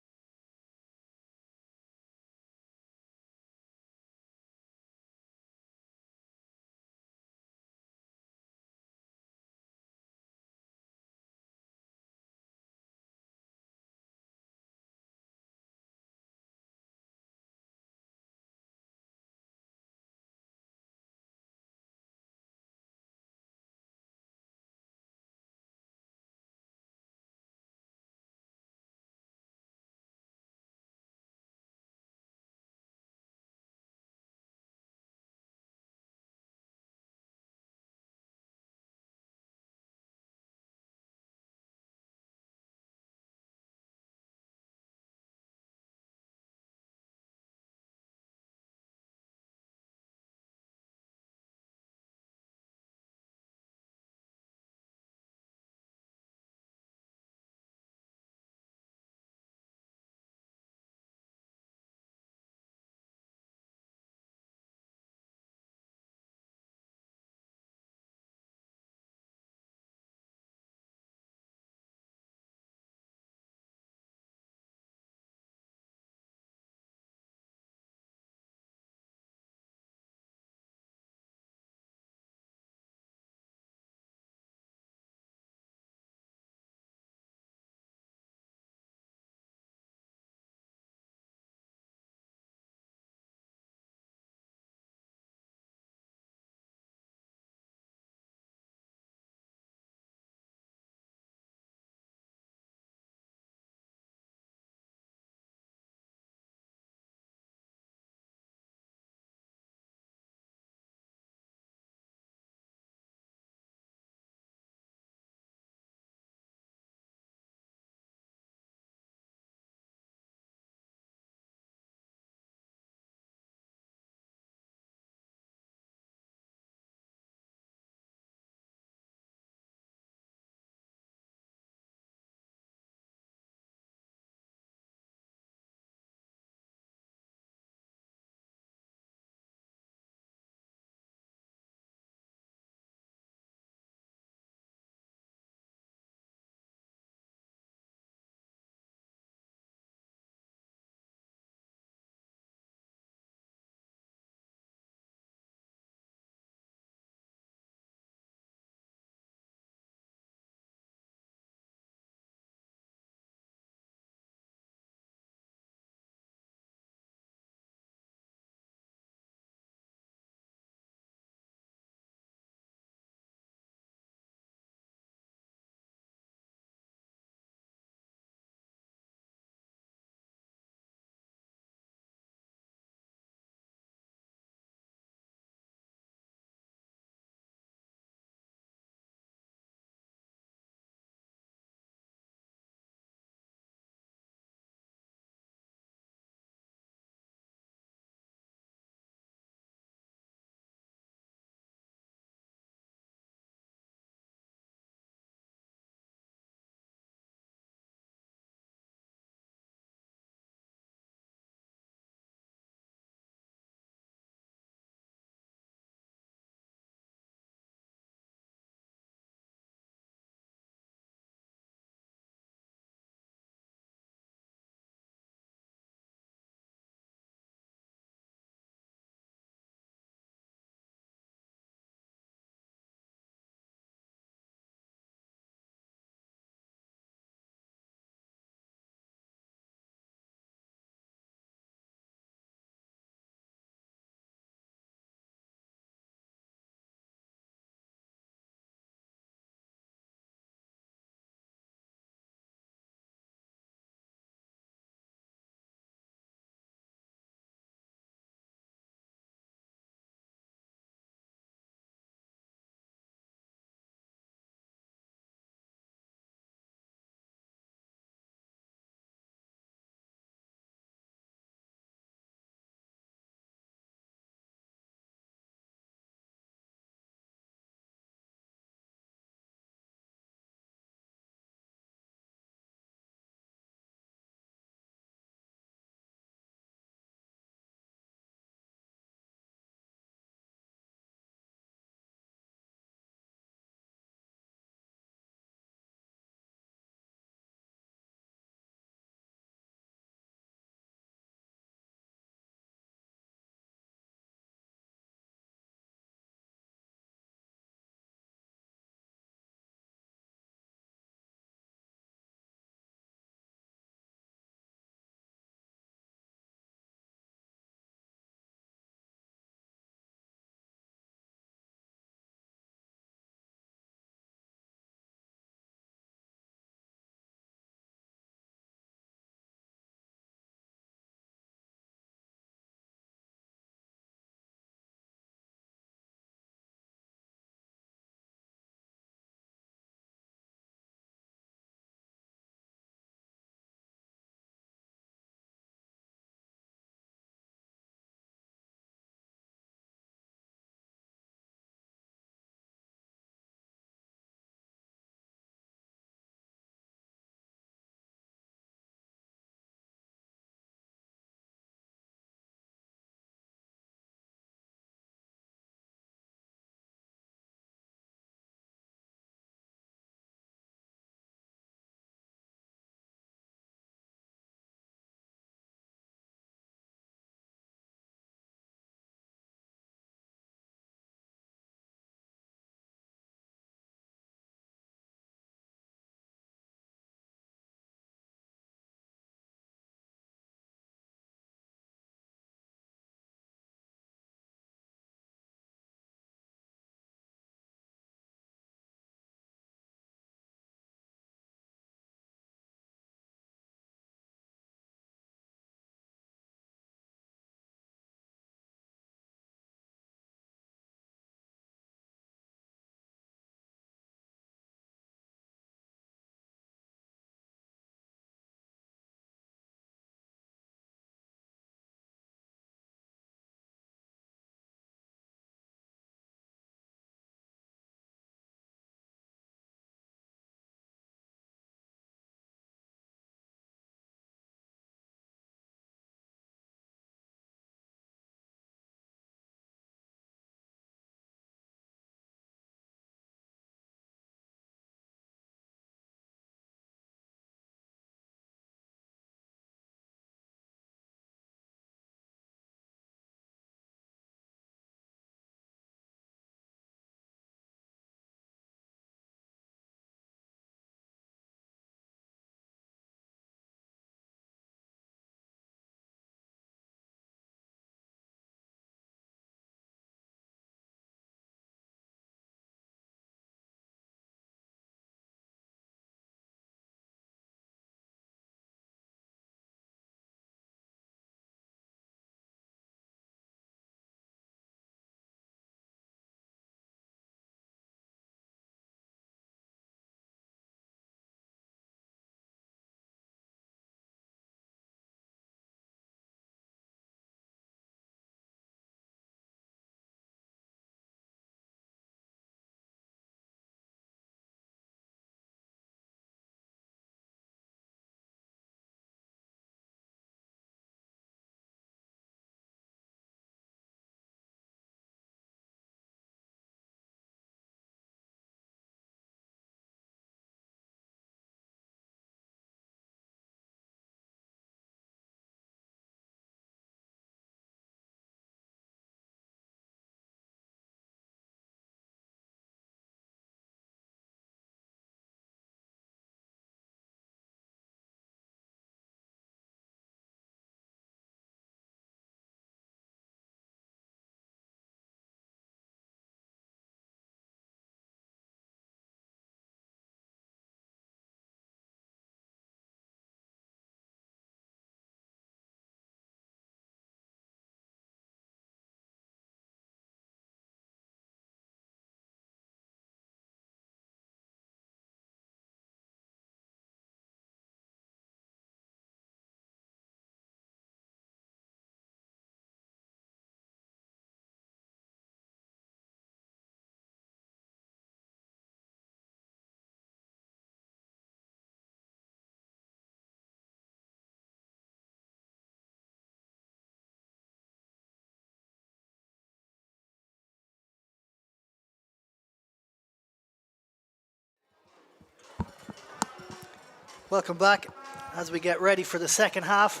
Welcome back as we get ready for the second half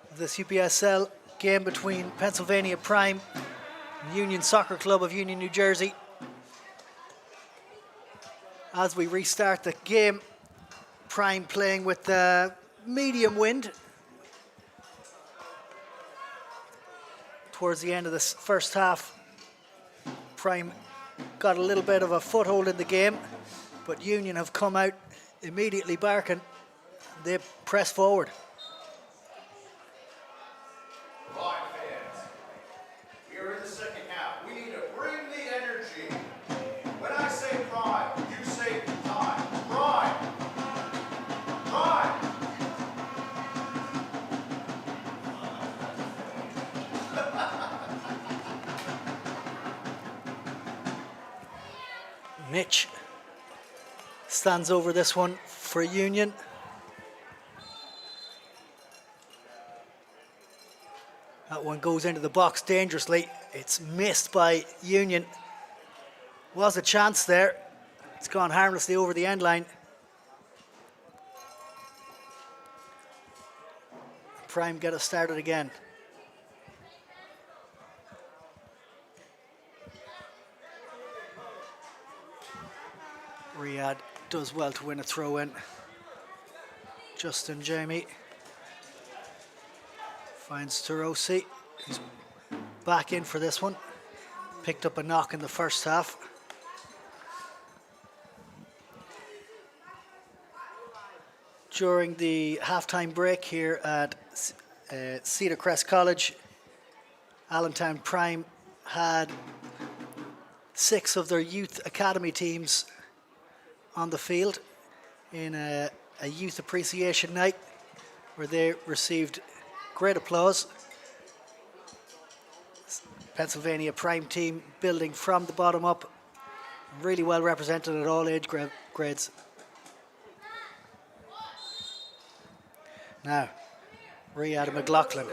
of this UPSL game between Pennsylvania Prime and Union Soccer Club of Union, New Jersey. As we restart the game, Prime playing with the medium wind towards the end of this first half. Prime got a little bit of a foothold in the game, but Union have come out immediately barking. They press forward. Right, fans. We are in the second half. We need to bring the energy. When I say prime, you say time. Prime. Prime. Mitch stands over this one for Union. That one goes into the box dangerously. It's missed by Union. Was a chance there. It's gone harmlessly over the end line. Prime get us started again. Riyadh does well to win a throw in. Justin Jamie finds Tarosi, who's back in for this one. Picked up a knock in the first half. During the halftime break here at Cedar Crest College, Allentown Prime had 6 of their youth academy teams on the field in a youth appreciation night where they received great applause. Pennsylvania Prime team building from the bottom up, really well represented at all age grades. Now, Riyadh and McLaughlin.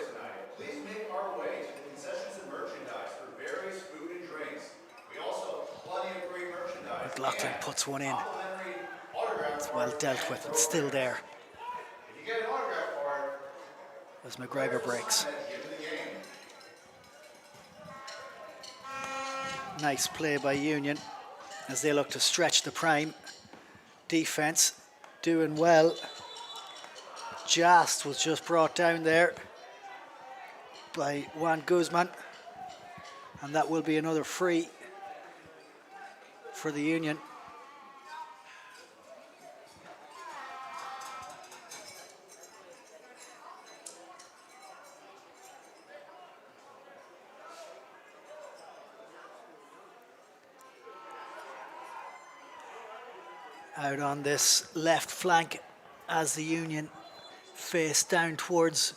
Please make our way to the concessions and merchandise for various food and drinks. We also have plenty of free merchandise. McLaughlin puts one in. Complimentary autograph It's well dealt with. It's still there If you get an autograph card, as McGregor breaks. at the end of the game. Nice play by Union as they look to stretch the Prime defense. Doing well. Just was just brought down there by Juan Guzman, and that will be another free for the Union. Out on this left flank as the Union face down towards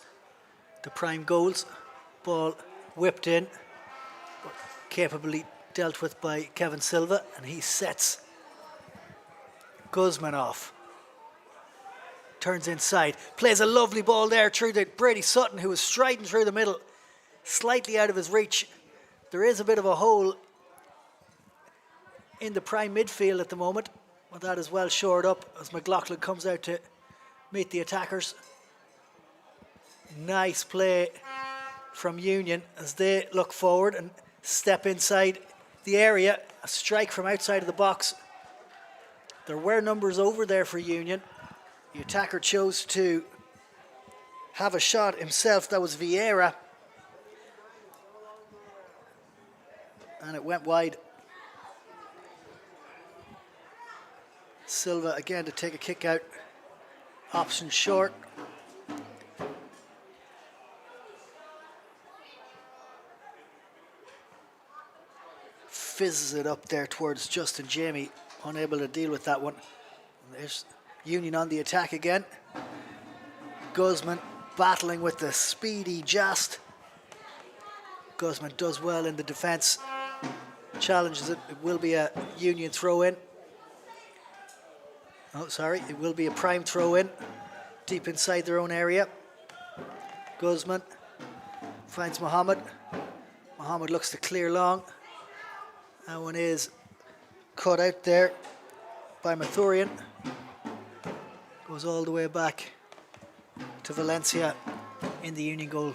the Prime goals. Ball whipped in, but capably dealt with by Kevin Silva, and he sets Guzman off. Turns inside, plays a lovely ball there through to Brady Sutton, who was striding through the middle, slightly out of his reach. There is a bit of a hole in the Prime midfield at the moment, but that is well shored up as McLaughlin comes out to meet the attackers. Nice play from Union as they look forward and step inside the area. A strike from outside of the box. There were numbers over there for Union. The attacker chose to have a shot himself. That was Vieira. And it went wide. Silva again to take a kick out. Option short. Fizzes it up there towards Justin Jamie, unable to deal with that one. There's Union on the attack again. Guzman battling with the speedy Just. Guzman does well in the defence, challenges it. It will be a Union throw in. Oh, sorry, it will be a Prime throw in deep inside their own area. Guzman finds Mohammed. Mohammed looks to clear long. That one is cut out there by Mathurian. Goes all the way back to Valencia in the Union goal.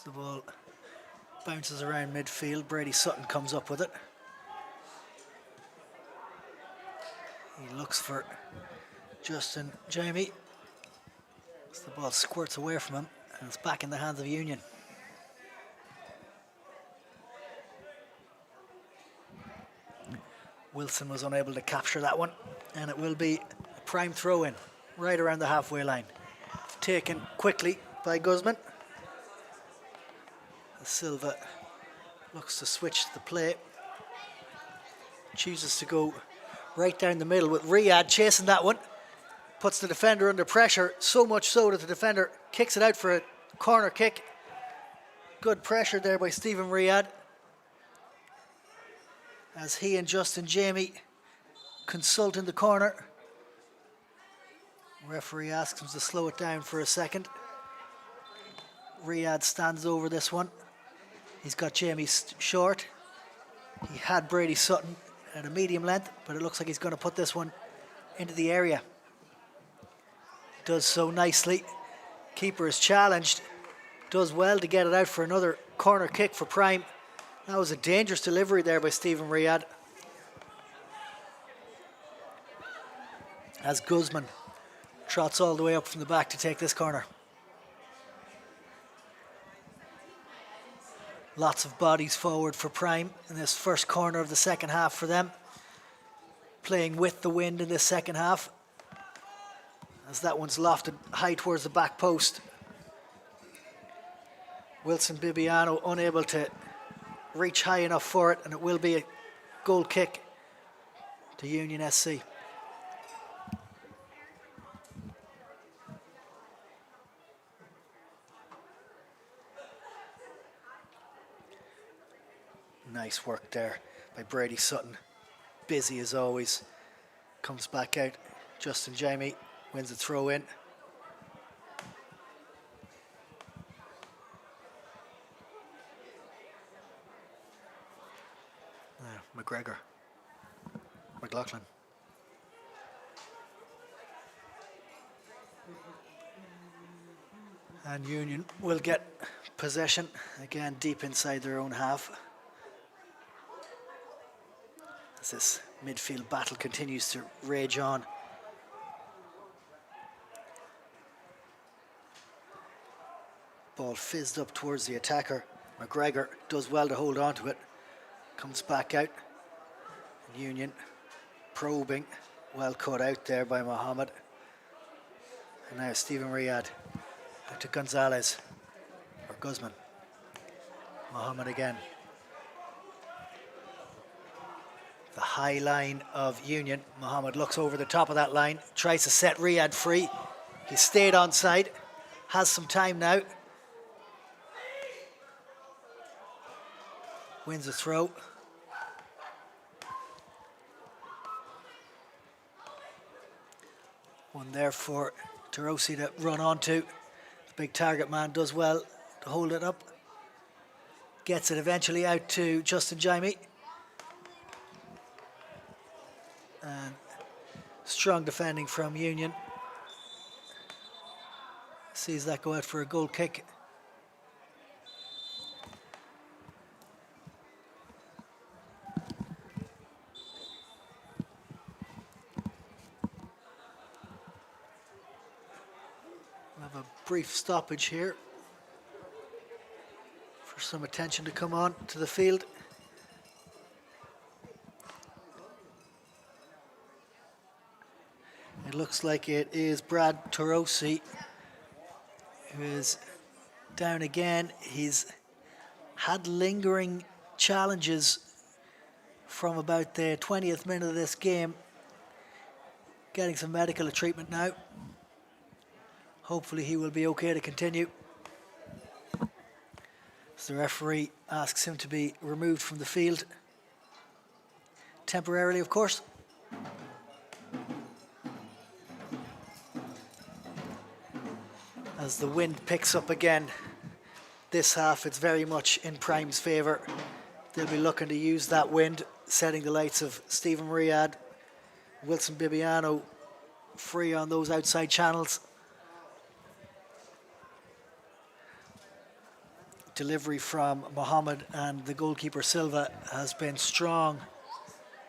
The ball bounces around midfield. Brady Sutton comes up with it. He looks for Justin Jamie. As the ball squirts away from him, and it's back in the hands of Union. Wilson was unable to capture that one, and it will be a prime throw-in right around the halfway line. Taken quickly by Guzman. Silva looks to switch the play. Chooses to go right down the middle with Riyadh chasing that one. Puts the defender under pressure, so much so that the defender kicks it out for a corner kick. Good pressure there by Stephen Riyadh, as he and Justin Jamie consult in the corner. Referee asks him to slow it down for a second. Riyadh stands over this one. He's got Jamie short. He had Brady Sutton at a medium length, but it looks like he's going to put this one into the area. Does so nicely. Keeper is challenged. Does well to get it out for another corner kick for Prime. That was a dangerous delivery there by Stephen Riyadh. As Guzman trots all the way up from the back to take this corner. Lots of bodies forward for Prime in this first corner of the second half for them. Playing with the wind in this second half, as that one's lofted high towards the back post. Wilson Bibiano unable to reach high enough for it, and it will be a goal kick to Union SC. Nice work there by Brady Sutton. Busy as always. Comes back out. Justin Jamie wins the throw in. McLaughlin. And Union will get possession again deep inside their own half. As this midfield battle continues to rage on. Ball fizzed up towards the attacker. McGregor does well to hold on to it. Comes back out. Union probing. Well cut out there by Mohammed. And now Stephen Riyadh. Back to Gonzalez. Or Guzman. Mohammed again. The high line of Union. Mohammed looks over the top of that line. Tries to set Riyadh free. He stayed onside. Has some time now. Wins the throw. One there for Tarosi to run onto. The big target man does well to hold it up. Gets it eventually out to Justin Jamie. And strong defending from Union. Sees that go out for a goal kick. We'll have a brief stoppage here for some attention to come on to the field. It looks like it is Brad Tarosi who is down again. He's had lingering challenges from about the 20th minute of this game. Getting some medical treatment now. Hopefully he will be okay to continue. So the referee asks him to be removed from the field. temporarily, of course. As the wind picks up again this half, it's very much in Prime's favour. They'll be looking to use that wind, setting the lights of Stephen Riyad, Wilson Bibiano free on those outside channels. Delivery from Mohammed and the goalkeeper Silva has been strong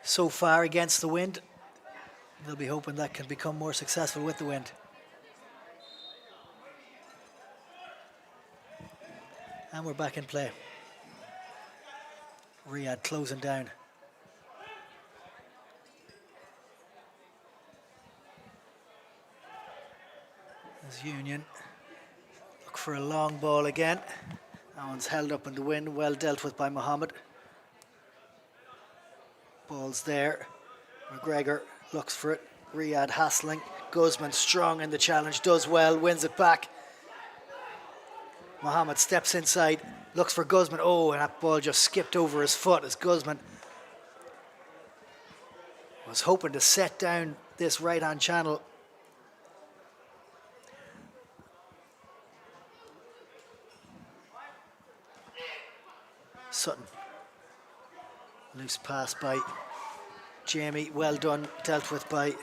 so far against the wind. They'll be hoping that can become more successful with the wind. And we're back in play. Riyad closing down. As Union look for a long ball again. That one's held up in the wind, well dealt with by Mohammed. Ball's there. McGregor looks for it. Riyad hassling. Guzman strong in the challenge, does well, wins it back. Mohammed steps inside, looks for Guzman. Oh, and that ball just skipped over his foot as Guzman was hoping to set down this right-hand channel. Sutton. Loose pass by Jamie, well done, dealt with by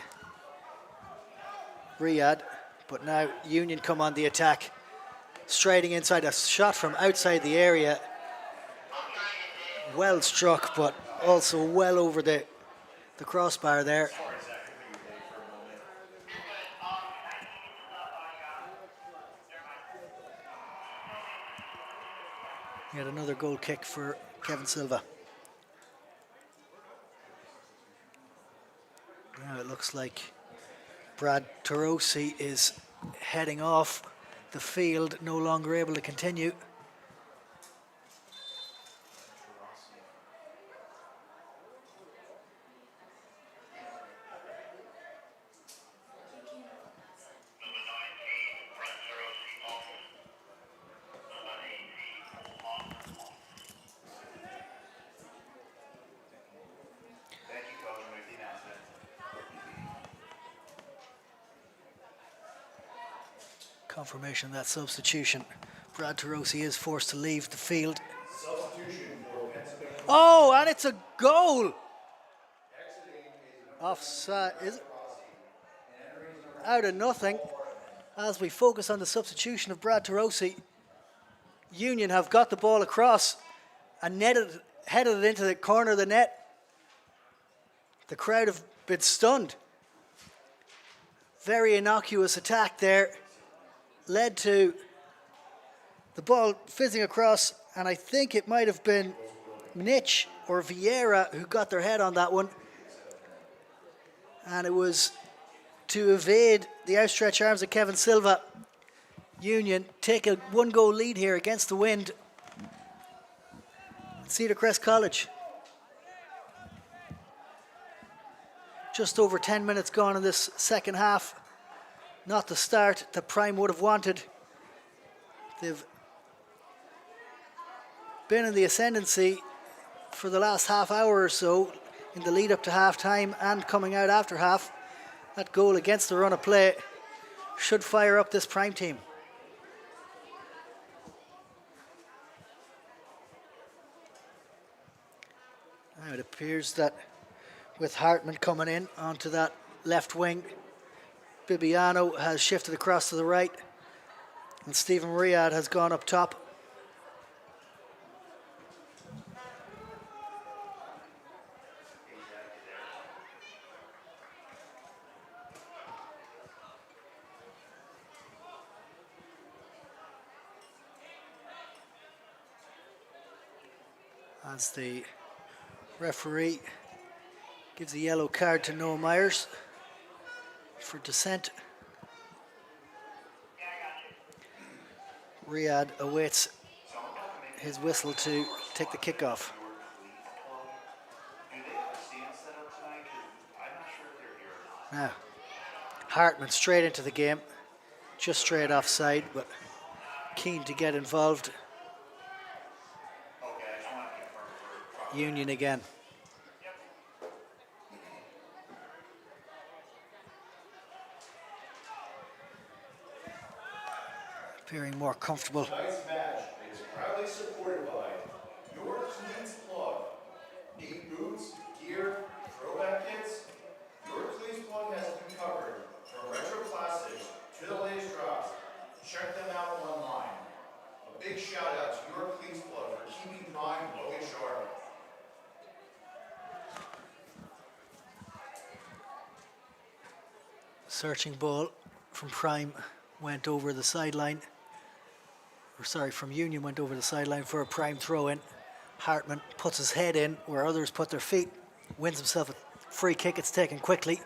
Riyad. But now Union come on the attack. Striding inside, a shot from outside the area. Well struck, but also well over the crossbar there. Yet another goal kick for Kevin Silva. Now it looks like Brad Tarosi is heading off the field, no longer able to continue. Confirmation of that substitution. Brad Tarosi is forced to leave the field. Oh, and it's a goal! Offside, is it? Out of nothing. As we focus on the substitution of Brad Tarosi, Union have got the ball across and headed it into the corner of the net. The crowd have been stunned. Very innocuous attack there. Led to the ball fizzing across, and I think it might have been Nitch or Vieira who got their head on that one. And it was to evade the outstretched arms of Kevin Silva. Union take a one-goal lead here against the wind. Cedar Crest College. Just over 10 minutes gone in this second half. Not the start that Prime would have wanted. They've been in the ascendancy for the last half hour or so in the lead up to half time and coming out after half. That goal against the run of play should fire up this Prime team. Now it appears that with Hartman coming in onto that left wing, Bibiano has shifted across to the right, and Stephen Riyad has gone up top. As the referee gives a yellow card to Noah Myers for dissent. Riyad awaits his whistle to take the kickoff. Now, Hartman straight into the game, just straight offside, but keen to get involved. Union again. appearing more comfortable. Tonight's match is proudly supported by your Cleats Plug. Need boots, gear, throwback kits? Your Cleats Plug has been covered from retro classics to the latest drops. Check them out online. A big shout out to your Cleats Plug for keeping Prime always sharp. Searching ball from Prime went over the sideline. Or sorry, from Union went over the sideline for a Prime throw in. Hartman puts his head in where others put their feet. Wins himself a free kick. It's taken quickly.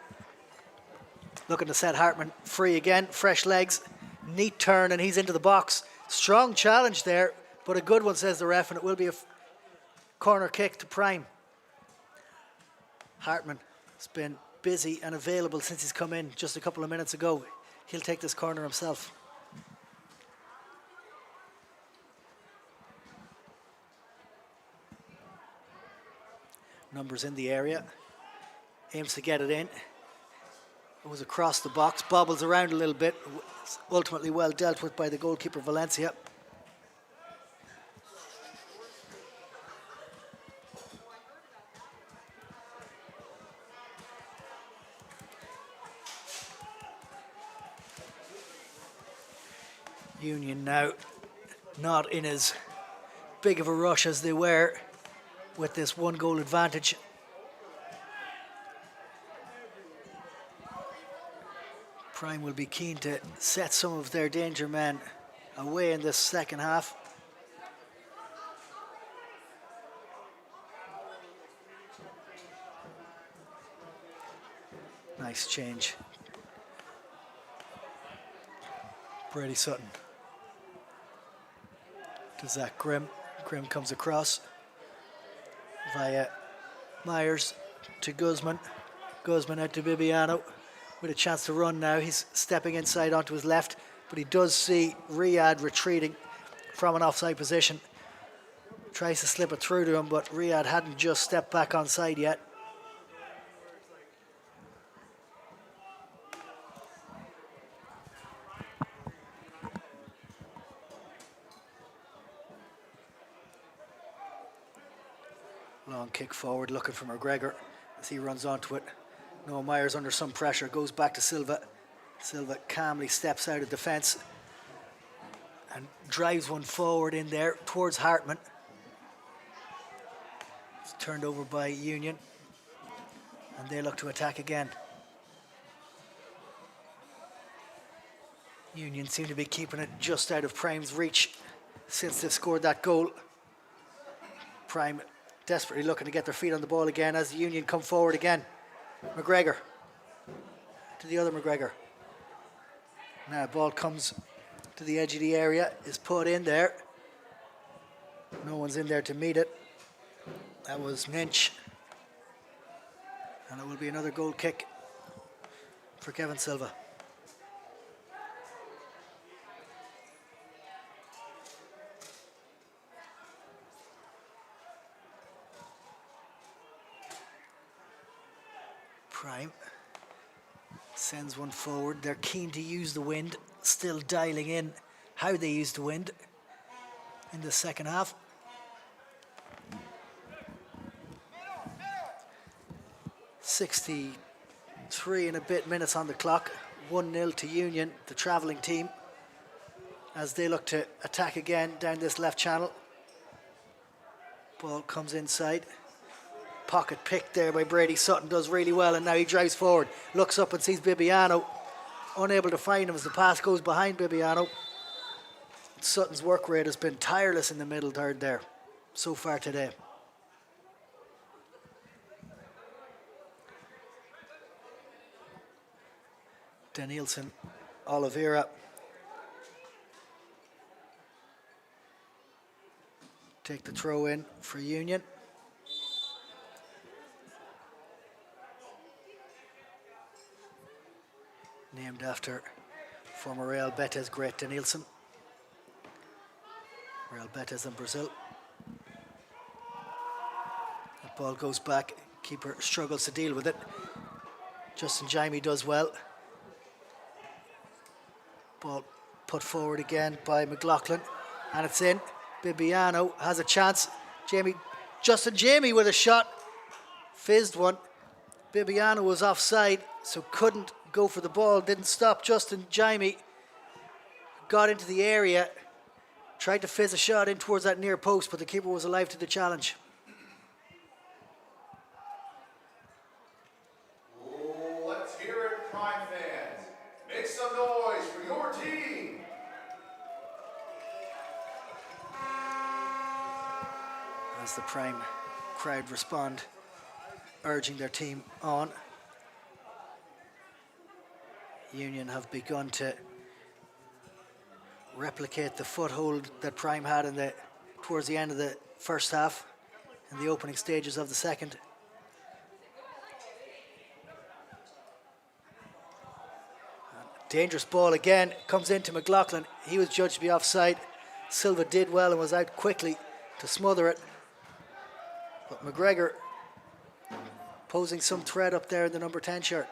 Looking to set Hartman free again. Fresh legs. Neat turn and he's into the box. Strong challenge there, but a good one, says the ref, and it will be a corner kick to Prime. Hartman has been busy and available since he's come in just a couple of minutes ago. He'll take this corner himself. Numbers in the area. Aims to get it in. It was across the box, bobbles around a little bit. It's ultimately well dealt with by the goalkeeper, Valencia. Union now not in as big of a rush as they were with this 1-goal advantage. Prime will be keen to set some of their danger men away in this second half. Nice change. Brady Sutton to Zach Grimm. Grimm comes across via Myers to Guzman. Guzman out to Bibiano with a chance to run now. He's stepping inside onto his left, but he does see Riyadh retreating from an offside position. Tries to slip it through to him, but Riyadh hadn't just stepped back onside yet. Long kick forward, looking for McGregor as he runs onto it. Noah Myers under some pressure, goes back to Silva. Silva calmly steps out of defence and drives one forward in there towards Hartman. It's turned over by Union, and they look to attack again. Union seem to be keeping it just out of Prime's reach since they've scored that goal. Prime desperately looking to get their feet on the ball again as the Union come forward again. McGregor to the other McGregor. Now ball comes to the edge of the area, is put in there. No one's in there to meet it. That was Minch. And it will be another goal kick for Kevin Silva. Prime sends one forward. They're keen to use the wind, still dialing in how they use the wind in the second half. .63 and a bit minutes on the clock. 1-0 to Union, the travelling team, as they look to attack again down this left channel. Ball comes inside. Pocket picked there by Brady Sutton, does really well, and now he drives forward, looks up and sees Bibiano, unable to find him as the pass goes behind Bibiano. Sutton's work rate has been tireless in the middle third there so far today. Danielson, Oliveira. Take the throw in for Union. Named after former Real Betis great Danielson. Real Betis in Brazil. That ball goes back. Keeper struggles to deal with it. Justin Jaime does well. Ball Put forward again by McLaughlin, and it's in. Bibiano has a chance. Justin Jamie with a shot. Fizzed one. Bibiano was offside, so couldn't go for the ball. Didn't stop Justin Jamie. Got into the area. Tried to fizz a shot in towards that near post, but the keeper was alive to the challenge. Let's hear it, Prime fans. Make some noise for your team. As the Prime crowd respond, urging their team on. Union have begun to replicate the foothold that Prime had towards the end of the first half and the opening stages of the second. Dangerous ball again, comes into McLaughlin. He was judged to be offside. Silva did well and was out quickly to smother it. But McGregor posing some threat up there in the number 10 shirt.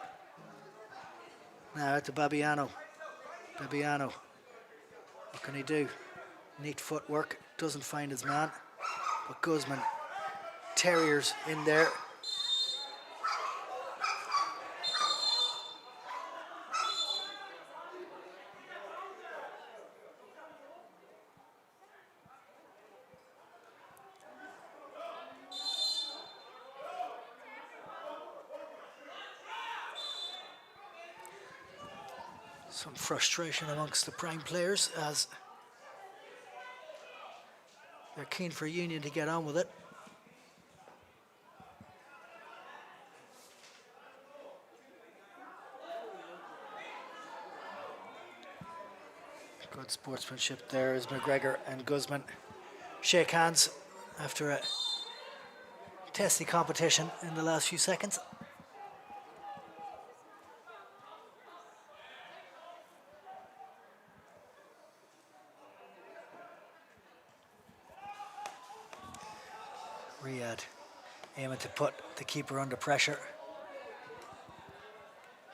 Now out to Babiano. Babiano, what can he do? Neat footwork, doesn't find his man. But Guzman, Terriers in there. Some frustration amongst the Prime players as they're keen for Union to get on with it. Good sportsmanship there as McGregor and Guzman shake hands after a testy competition in the last few seconds. Riyadh aiming to put the keeper under pressure.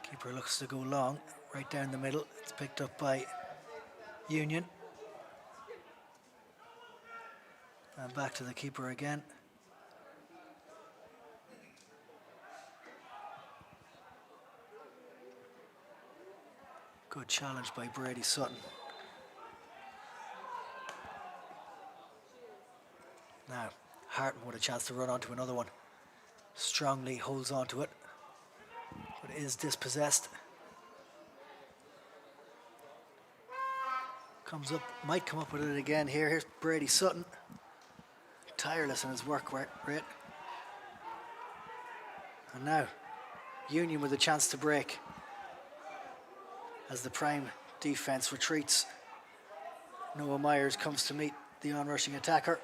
Keeper looks to go long, right down the middle. It's picked up by Union. And back to the keeper again. Good challenge by Brady Sutton. Now, Hartman with a chance to run onto another one. Strongly holds onto it, but is dispossessed. Comes up, might come up with it again here. Here's Brady Sutton. Tireless in his work rate. And now, Union with a chance to break as the Prime defence retreats. Noah Myers comes to meet the on-rushing attacker.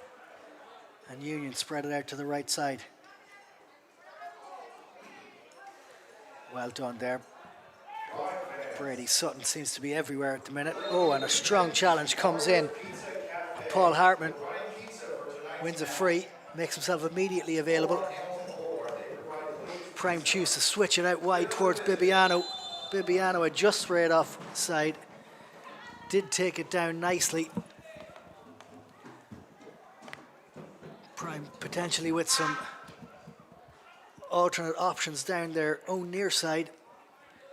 And Union spread it out to the right side. Well done there. Brady Sutton seems to be everywhere at the minute. Oh, and a strong challenge comes in. Paul Hartman wins a free, makes himself immediately available. Prime choose to switch it out wide towards Bibiano. Bibiano had just sprayed off side. Did take it down nicely. Prime potentially with some alternate options down their own near side.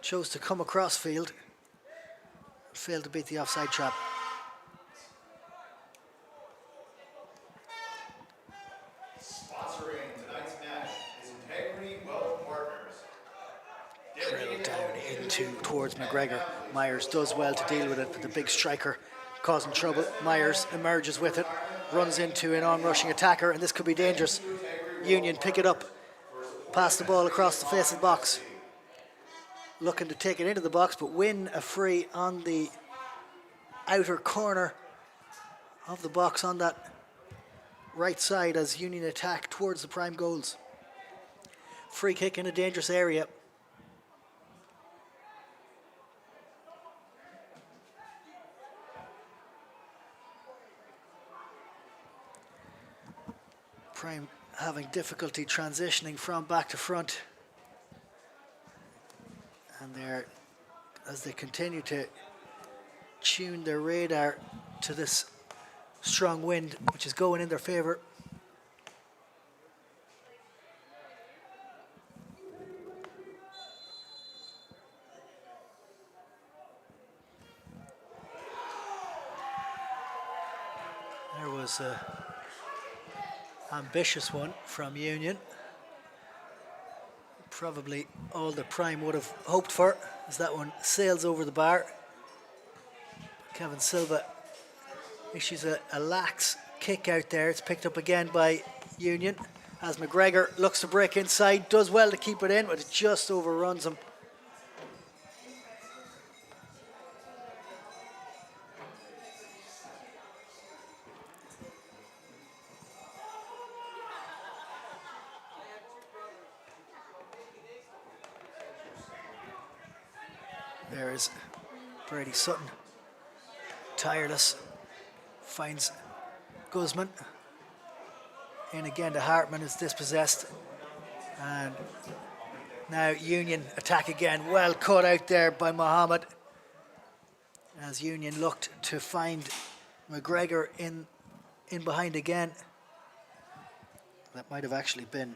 Chose to come across field. Failed to beat the offside trap. Sponsoring tonight's match is Integrity Wealth Partners. Drilled down towards McGregor. Myers does well to deal with it, but the big striker causing trouble. Myers emerges with it. Runs into an on-rushing attacker, and this could be dangerous. Union pick it up, pass the ball across the face of the box. Looking to take it into the box, but win a free on the outer corner of the box on that right side as Union attack towards the Prime goals. Free kick in a dangerous area. Prime having difficulty transitioning from back to front. And as they continue to tune their radar to this strong wind, which is going in their favor. There was an ambitious one from Union. Probably all the Prime would have hoped for, as that one sails over the bar. Kevin Silva issues a lax kick out there. It's picked up again by Union, as McGregor looks to break inside, does well to keep it in, but it just overruns him. There is Brady Sutton, tireless, finds Guzman. In again to Hartman, is dispossessed. And now Union attack again. Well cut out there by Mohammed, as Union looked to find McGregor in behind again. That might have actually been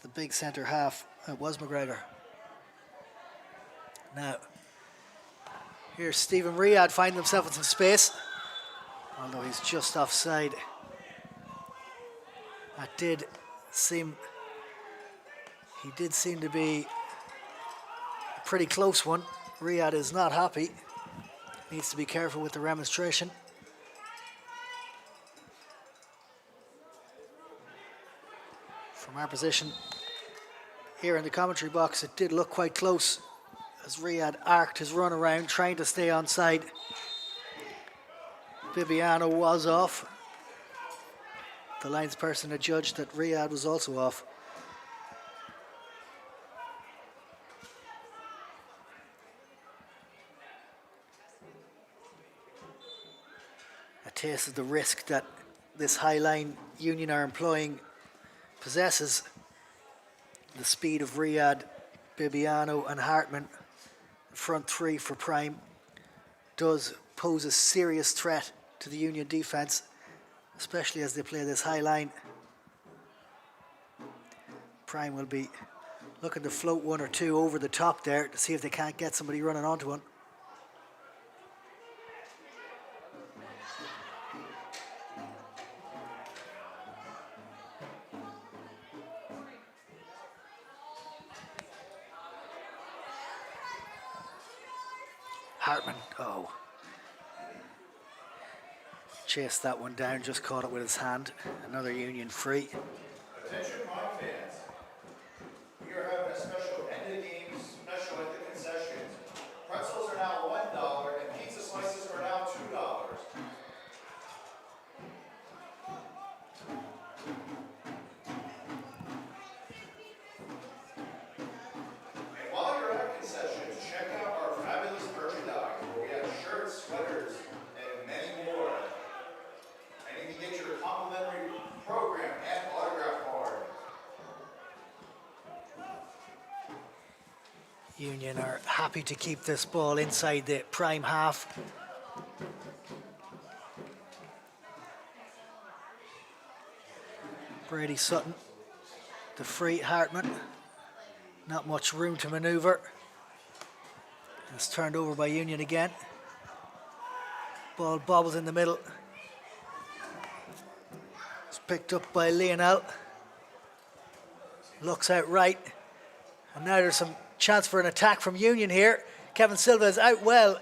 the big centre half. It was McGregor. Now, here's Stephen Riyad finding himself in some space, although he's just offside. That did seem to be a pretty close one. Riyad is not happy. Needs to be careful with the remonstration. From our position here in the commentary box, it did look quite close, as Riyad arced his run around, trying to stay onside. Bibiano was off. The linesperson had judged that Riyad was also off. A taste of the risk that this high line Union are employing possesses. The speed of Riyad, Bibiano and Hartman, front three for Prime, does pose a serious threat to the Union defence, especially as they play this high line. Prime will be looking to float one or two over the top there to see if they can't get somebody running onto one. Hartman, oh. Chased that one down, just caught it with his hand. Another Union free. Attention, Prime fans. We are having a special end of game special at the concessions. Pretzels are now $1 and pizza slices are now $2. And while you're at concessions, check out our fabulous merchandise, where we have shirts, sweaters, and many more. And you can get your complimentary program and autograph card. Union are happy to keep this ball inside the Prime half. Brady Sutton, the free. Hartman, not much room to manoeuvre. It's turned over by Union again. Ball bobbles in the middle. It's picked up by Lionel. Looks out right. And now there's some chance for an attack from Union here. Kevin Silva is out well.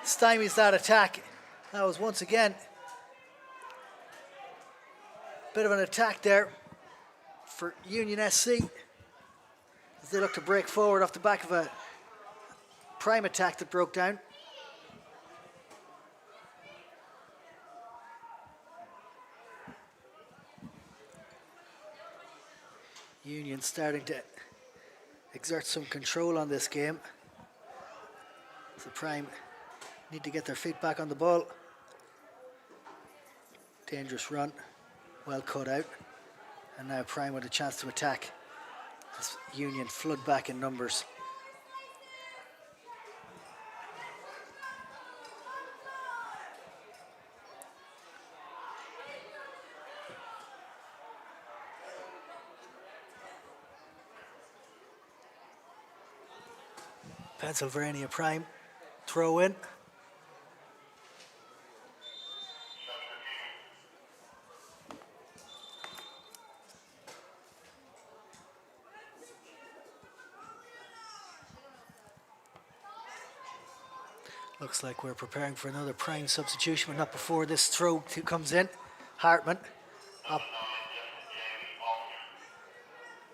Stymies that attack. That was once again a bit of an attack there for Union SC, as they look to break forward off the back of a Prime attack that broke down. Union starting to exert some control on this game. So Prime need to get their feet back on the ball. Dangerous run, well cut out. And now Prime with a chance to attack, as Union flood back in numbers. Pennsylvania Prime throw in. Looks like we're preparing for another Prime substitution, but not before this throw comes in. Hartman up.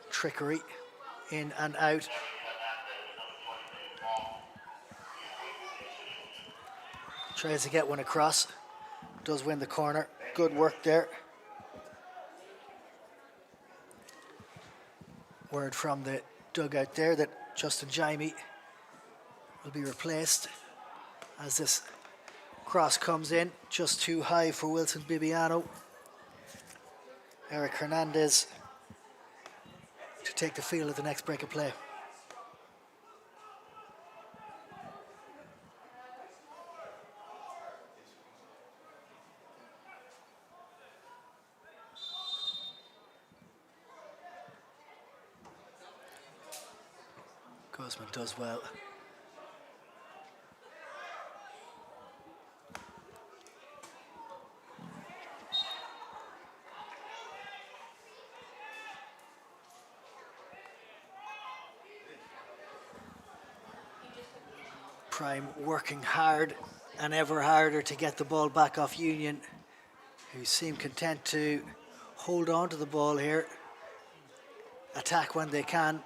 Trickery in and out. Tries to get one across. Does win the corner. Good work there. Word from the dugout there that Justin Jaime will be replaced as this cross comes in. Just too high for Wilson Bibiano. Eric Hernandez to take the field at the next break of play. Guzman does well. Prime working hard and ever harder to get the ball back off Union, who seem content to hold on to the ball here, attack when they can,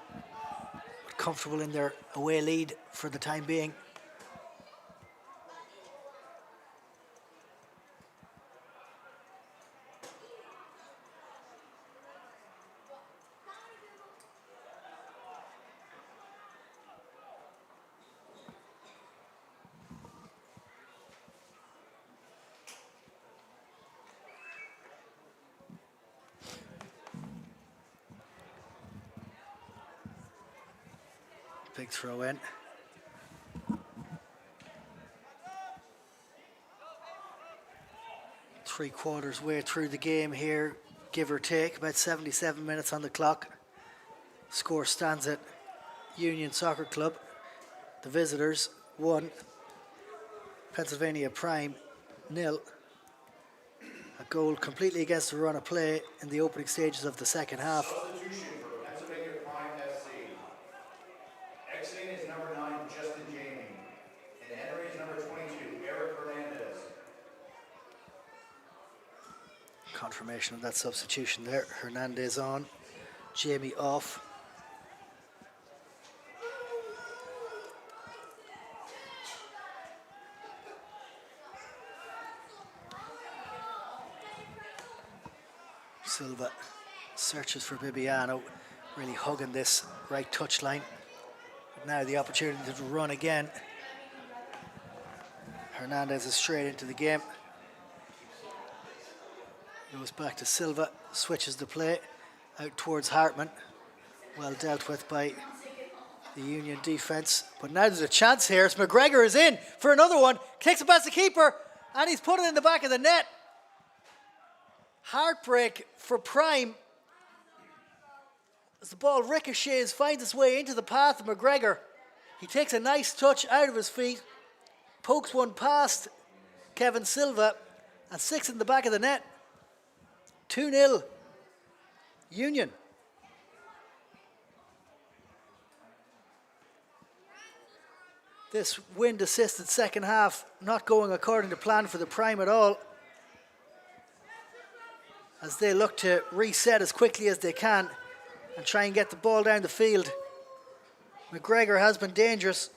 but comfortable in their away lead for the time being. Big throw in. Three-quarters way through the game here, give or take, about 77 minutes on the clock. Score stands at Union Soccer Club, the visitors 1, Pennsylvania Prime 0. A goal completely against the run of play in the opening stages of the second half. Substitution for Pennsylvania Prime FC. Exiting is number 9, Justin Jaime. And entering is number 22, Eric Hernandez. Confirmation of that substitution there. Hernandez on, Jaime off. Silva searches for Bibiano, really hugging this right touchline. But now the opportunity to run again. Hernandez is straight into the game. Goes back to Silva, switches the play out towards Hartman. Well dealt with by the Union defense. But now there's a chance here. It's McGregor is in for another one. Takes it past the keeper, and he's put it in the back of the net. Heartbreak for Prime as the ball ricochets, finds its way into the path of McGregor. He takes a nice touch out of his feet, pokes one past Kevin Silva, and sticks it in the back of the net. 2-0 Union. This wind-assisted second half not going according to plan for the Prime at all, as they look to reset as quickly as they can and try and get the ball down the field. McGregor has been dangerous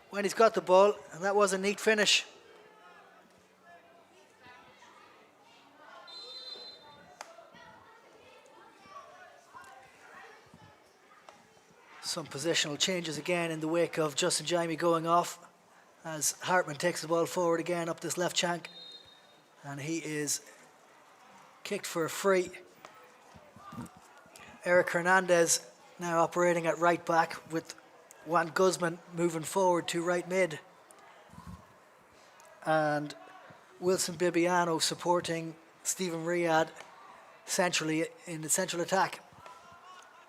when he's got the ball, and that was a neat finish. Some positional changes again in the wake of Justin Jaime going off, as Hartman takes the ball forward again up this left shank, and he is kicked for a free. Eric Hernandez now operating at right back, with Juan Guzman moving forward to right mid, and Wilson Bibiano supporting Stephen Riyad centrally in the central attack.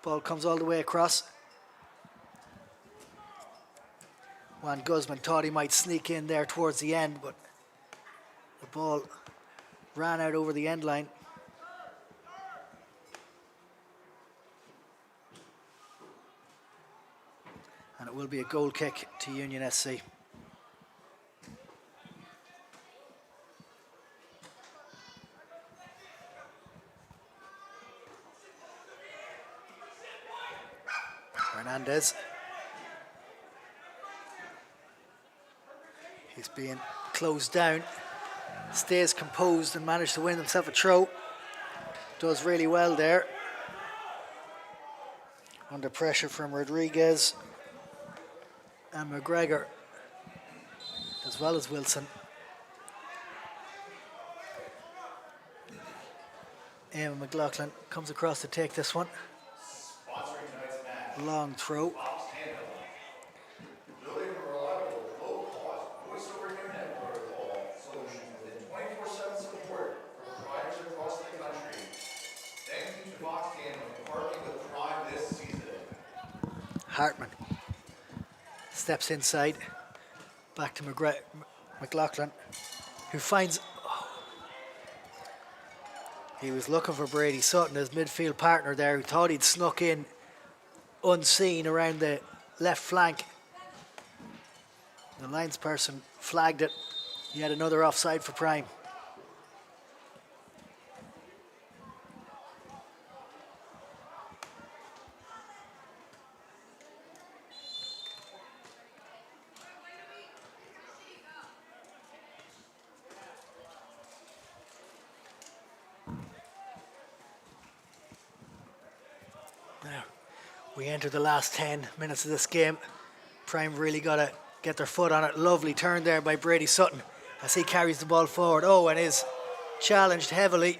Ball comes all the way across. Juan Guzman thought he might sneak in there towards the end, but the ball ran out over the end line. And it will be a goal kick to Union SC. Hernandez. He's being closed down. Stays composed and managed to win himself a throw. Does really well there. Under pressure from Rodriguez and McGregor, as well as Wilson. Eamon McLaughlin comes across to take this one. Long throw. Building a reliable, low-cost, voice-over internet protocol solution with 24/7 support for providers across the country. Thank you to Fox Tandem for partnering with Prime this season. Hartman steps inside, back to McLaughlin, who finds... He was looking for Brady Sutton, his midfield partner there, who thought he'd snuck in unseen around the left flank. The linesperson flagged it. He had another offside for Prime. Now, we enter the last 10 minutes of this game. Prime really got to get their foot on it. Lovely turn there by Brady Sutton as he carries the ball forward. Oh, and is challenged heavily.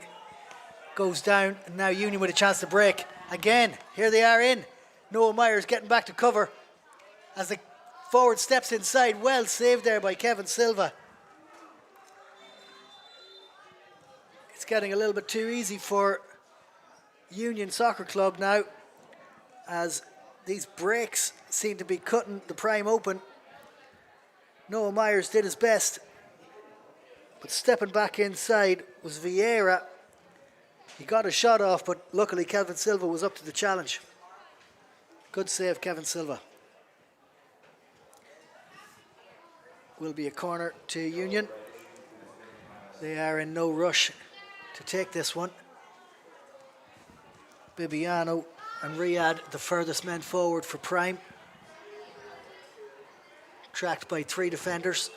Goes down, and now Union with a chance to break. Again, here they are in. Noah Myers getting back to cover as the forward steps inside. Well saved there by Kevin Silva. It's getting a little bit too easy for Union Soccer Club now, as these breaks seem to be cutting the Prime open. Noah Myers did his best, but stepping back inside was Vieira. He got a shot off, but luckily Kevin Silva was up to the challenge. Good save, Kevin Silva. Will be a corner to Union. They are in no rush to take this one. Bibiano and Riyadh, the furthest men forward for Prime. Tracked by 3 defenders.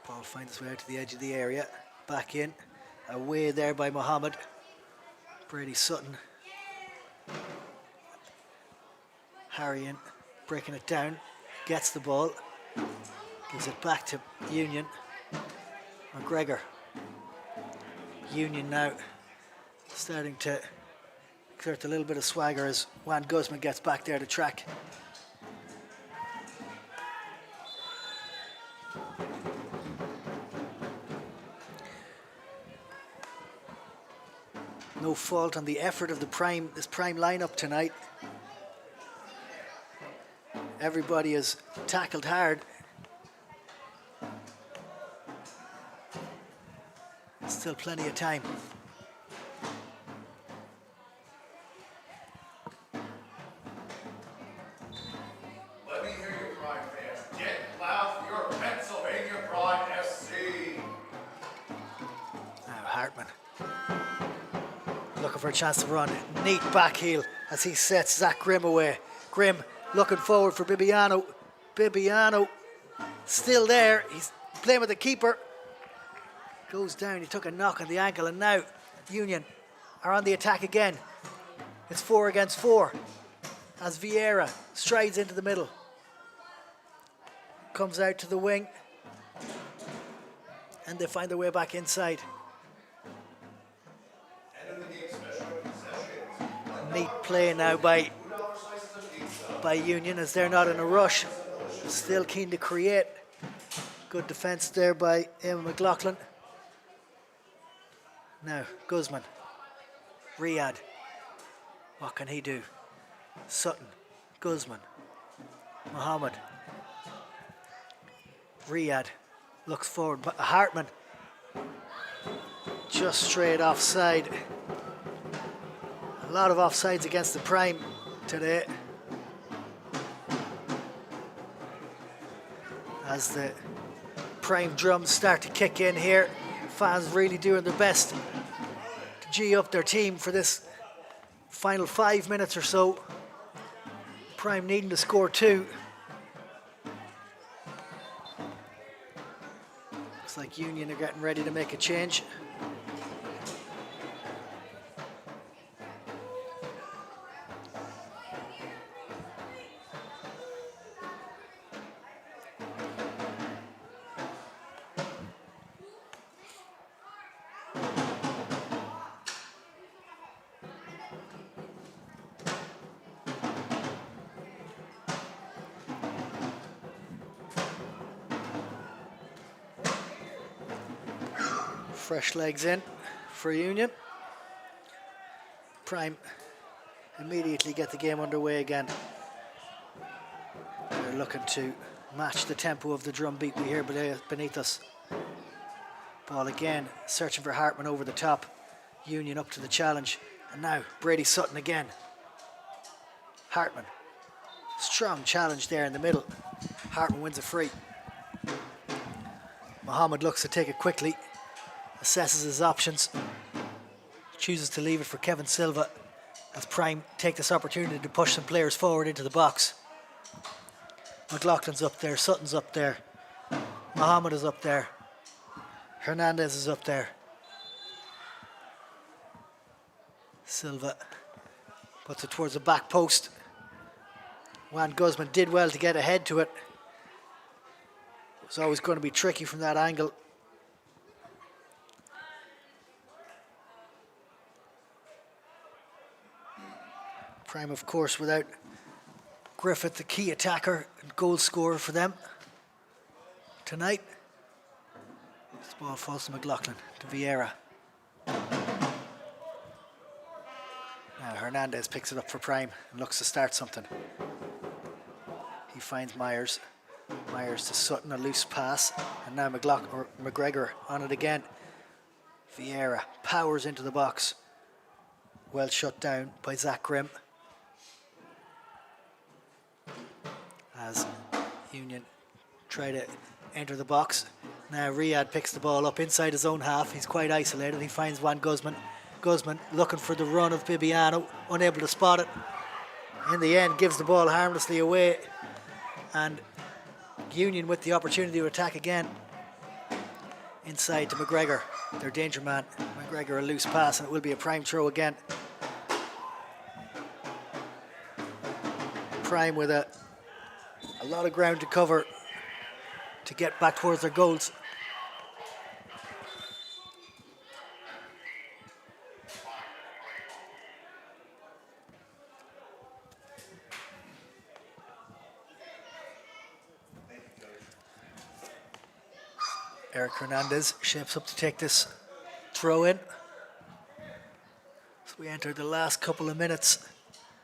Ball finds its way out to the edge of the area. Back in. Away there by Mohammed. Brady Sutton. Harrying, breaking it down. Gets the ball. Gives it back to Union. McGregor. Union now starting to exert a little bit of swagger as Juan Guzman gets back there to track. No fault on the effort of this Prime lineup tonight. Everybody has tackled hard. Still plenty of time. Let me hear you, Prime fans. Get loud for your Pennsylvania Pride SC. Now Hartman looking for a chance to run. Neat back heel as he sets Zach Grimm away. Grimm looking forward for Bibiano. Bibiano still there. He's playing with the keeper. Goes down, he took a knock on the ankle, and now Union are on the attack again. It's 4 against 4 as Vieira strides into the middle. Comes out to the wing, and they find their way back inside. Neat play now by Union as they're not in a rush. Still keen to create. Good defence there by Eamon McLaughlin. Now, Guzman Riyadh, what can he do? Sutton, Guzman, Mohammed. Riyadh looks forward, but Hartman just straight offside. A lot of offsides against the Prime today, as the Prime drums start to kick in here. Fans really doing their best to G up their team for this final 5 minutes or so. Prime needing to score 2. Looks like Union are getting ready to make a change. Fresh legs in for Union. Prime immediately get the game underway again. They're looking to match the tempo of the drum beat we hear beneath us. Ball again, searching for Hartman over the top. Union up to the challenge. And now Brady Sutton again. Hartman. Strong challenge there in the middle. Hartman wins a free. Mohammed looks to take it quickly. Assesses his options, chooses to leave it for Kevin Silva as Prime take this opportunity to push some players forward into the box. McLaughlin's up there, Sutton's up there, Mohammed is up there, Hernandez is up there. Silva puts it towards the back post. Juan Guzman did well to get ahead to it. It was always going to be tricky from that angle. Prime, of course, without Griffith, the key attacker and goal scorer for them tonight. This ball falls to McLaughlin, to Vieira. Now Hernandez picks it up for Prime and looks to start something. He finds Myers. Myers to Sutton, a loose pass. And now McGregor on it again. Vieira powers into the box. Well shut down by Zach Grimm. As Union try to enter the box. Now Riyadh picks the ball up inside his own half. He's quite isolated. He finds Juan Guzman. Guzman looking for the run of Bibiano, unable to spot it. In the end, gives the ball harmlessly away. And Union with the opportunity to attack again. Inside to McGregor, their danger man. McGregor a loose pass, and it will be a Prime throw again. Prime with a lot of ground to cover to get back towards their goals. Eric Hernandez shapes up to take this throw in. So we enter the last couple of minutes.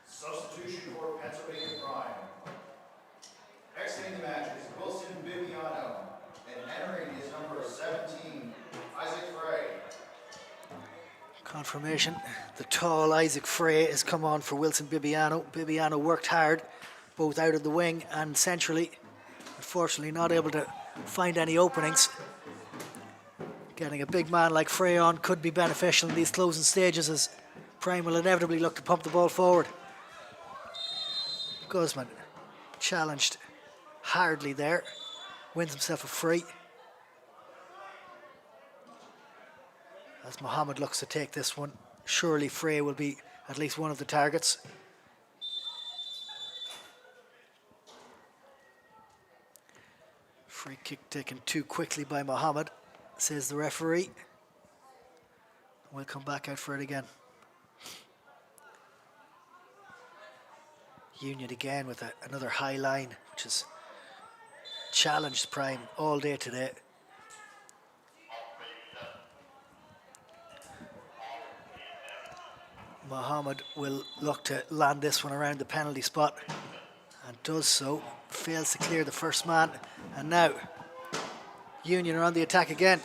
Substitution for Pennsylvania Prime. Exiting the match is Wilson Bibiano, and entering is number 17, Isaac Frey. Confirmation. The tall Isaac Frey has come on for Wilson Bibiano. Bibiano worked hard, both out of the wing and centrally. Unfortunately not able to find any openings. Getting a big man like Frey on could be beneficial in these closing stages, as Prime will inevitably look to pump the ball forward. Guzman challenged hardly there, wins himself a free. As Mohammed looks to take this one, surely Frey will be at least one of the targets. Free kick taken too quickly by Mohammed, says the referee. We'll come back out for it again. Union again with another high line, which has challenged Prime all day today. Mohammed will look to land this one around the penalty spot and does so. Fails to clear the first man. And now Union are on the attack again.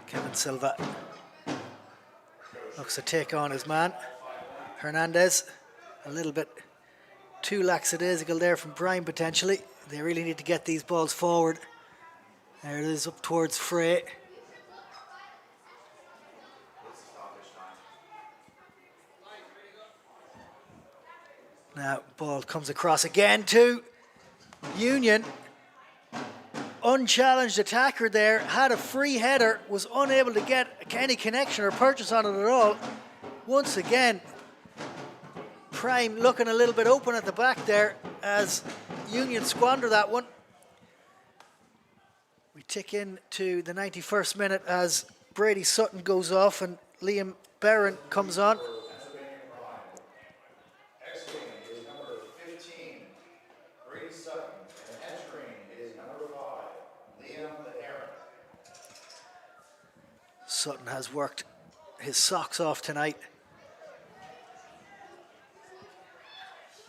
Kevin Silva looks to take on his man. Hernandez, a little bit too lackadaisical there from Prime potentially. They really need to get these balls forward. There it is up towards Frey. Now ball comes across again to Union. Unchallenged attacker there, had a free header, was unable to get any connection or purchase on it at all. Once again, Prime looking a little bit open at the back there as Union squander that one. We tick into the 91st minute as Brady Sutton goes off and Liam Barron comes on. Exiting is number 15, Brady Sutton, and entering is number 5, Liam Barron. Sutton has worked his socks off tonight.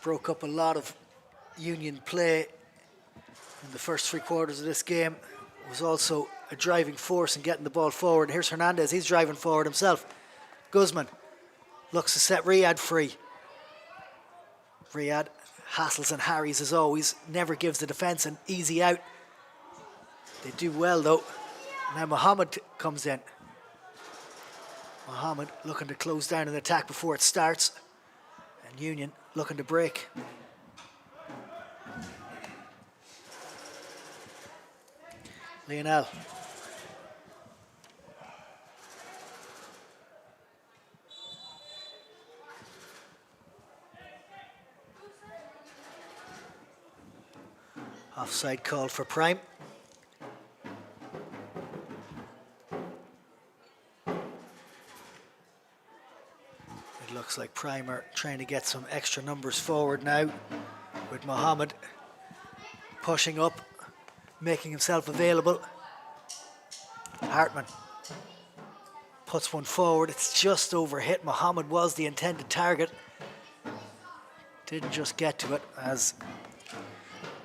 Broke up a lot of Union play in the first 3 quarters of this game. Was also a driving force in getting the ball forward. Here's Hernandez, he's driving forward himself. Guzman looks to set Riyadh free. Riyadh hassles and harries as always, never gives the defence an easy out. They do well though. Now Mohammed comes in. Mohammed looking to close down an attack before it starts. And Union looking to break. Lionel. Offside call for Prime. It looks like Prime are trying to get some extra numbers forward now with Mohammed pushing up, making himself available. Hartman puts one forward. It's just over hit. Mohammed was the intended target. Didn't just get to it as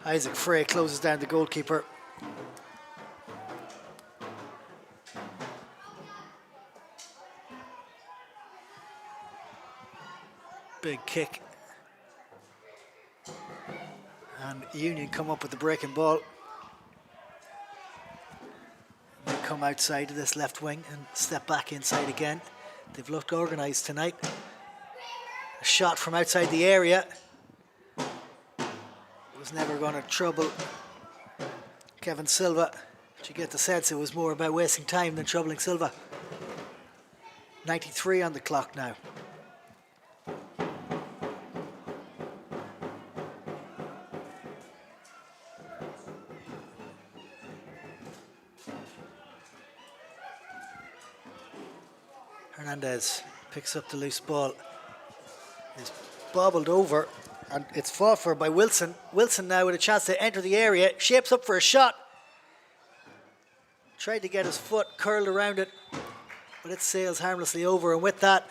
Isaac Frey closes down the goalkeeper. Big kick. And Union come up with the breaking ball. They come outside of this left wing and step back inside again. They've looked organised tonight. A shot from outside the area. Was never going to trouble Kevin Silva. But you get the sense it was more about wasting time than troubling Silva. 93 on the clock now. Hernandez picks up the loose ball. Is bobbled over and it's fought for by Wilson. Wilson now with a chance to enter the area, shapes up for a shot. Tried to get his foot curled around it, but it sails harmlessly over, and with that,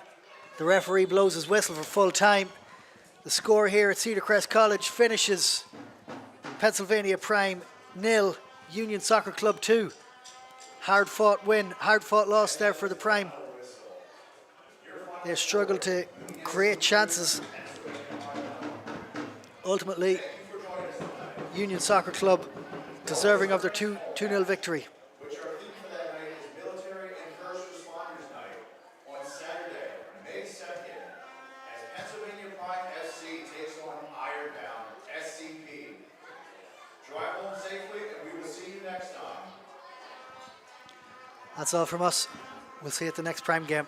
the referee blows his whistle for full time. The score here at Cedar Crest College finishes Pennsylvania Prime 0, Union Soccer Club 2. Hard fought win, hard fought loss there for the Prime. They struggled to create chances. Ultimately, Union Soccer Club deserving of their 2-0 victory. Which our theme for that night is Military and First Responders Night on Saturday, May 2nd, as Pennsylvania Prime FC takes on Ironbound SCP. Drive home safely, and we will see you next time. That's all from us. We'll see you at the next Prime game.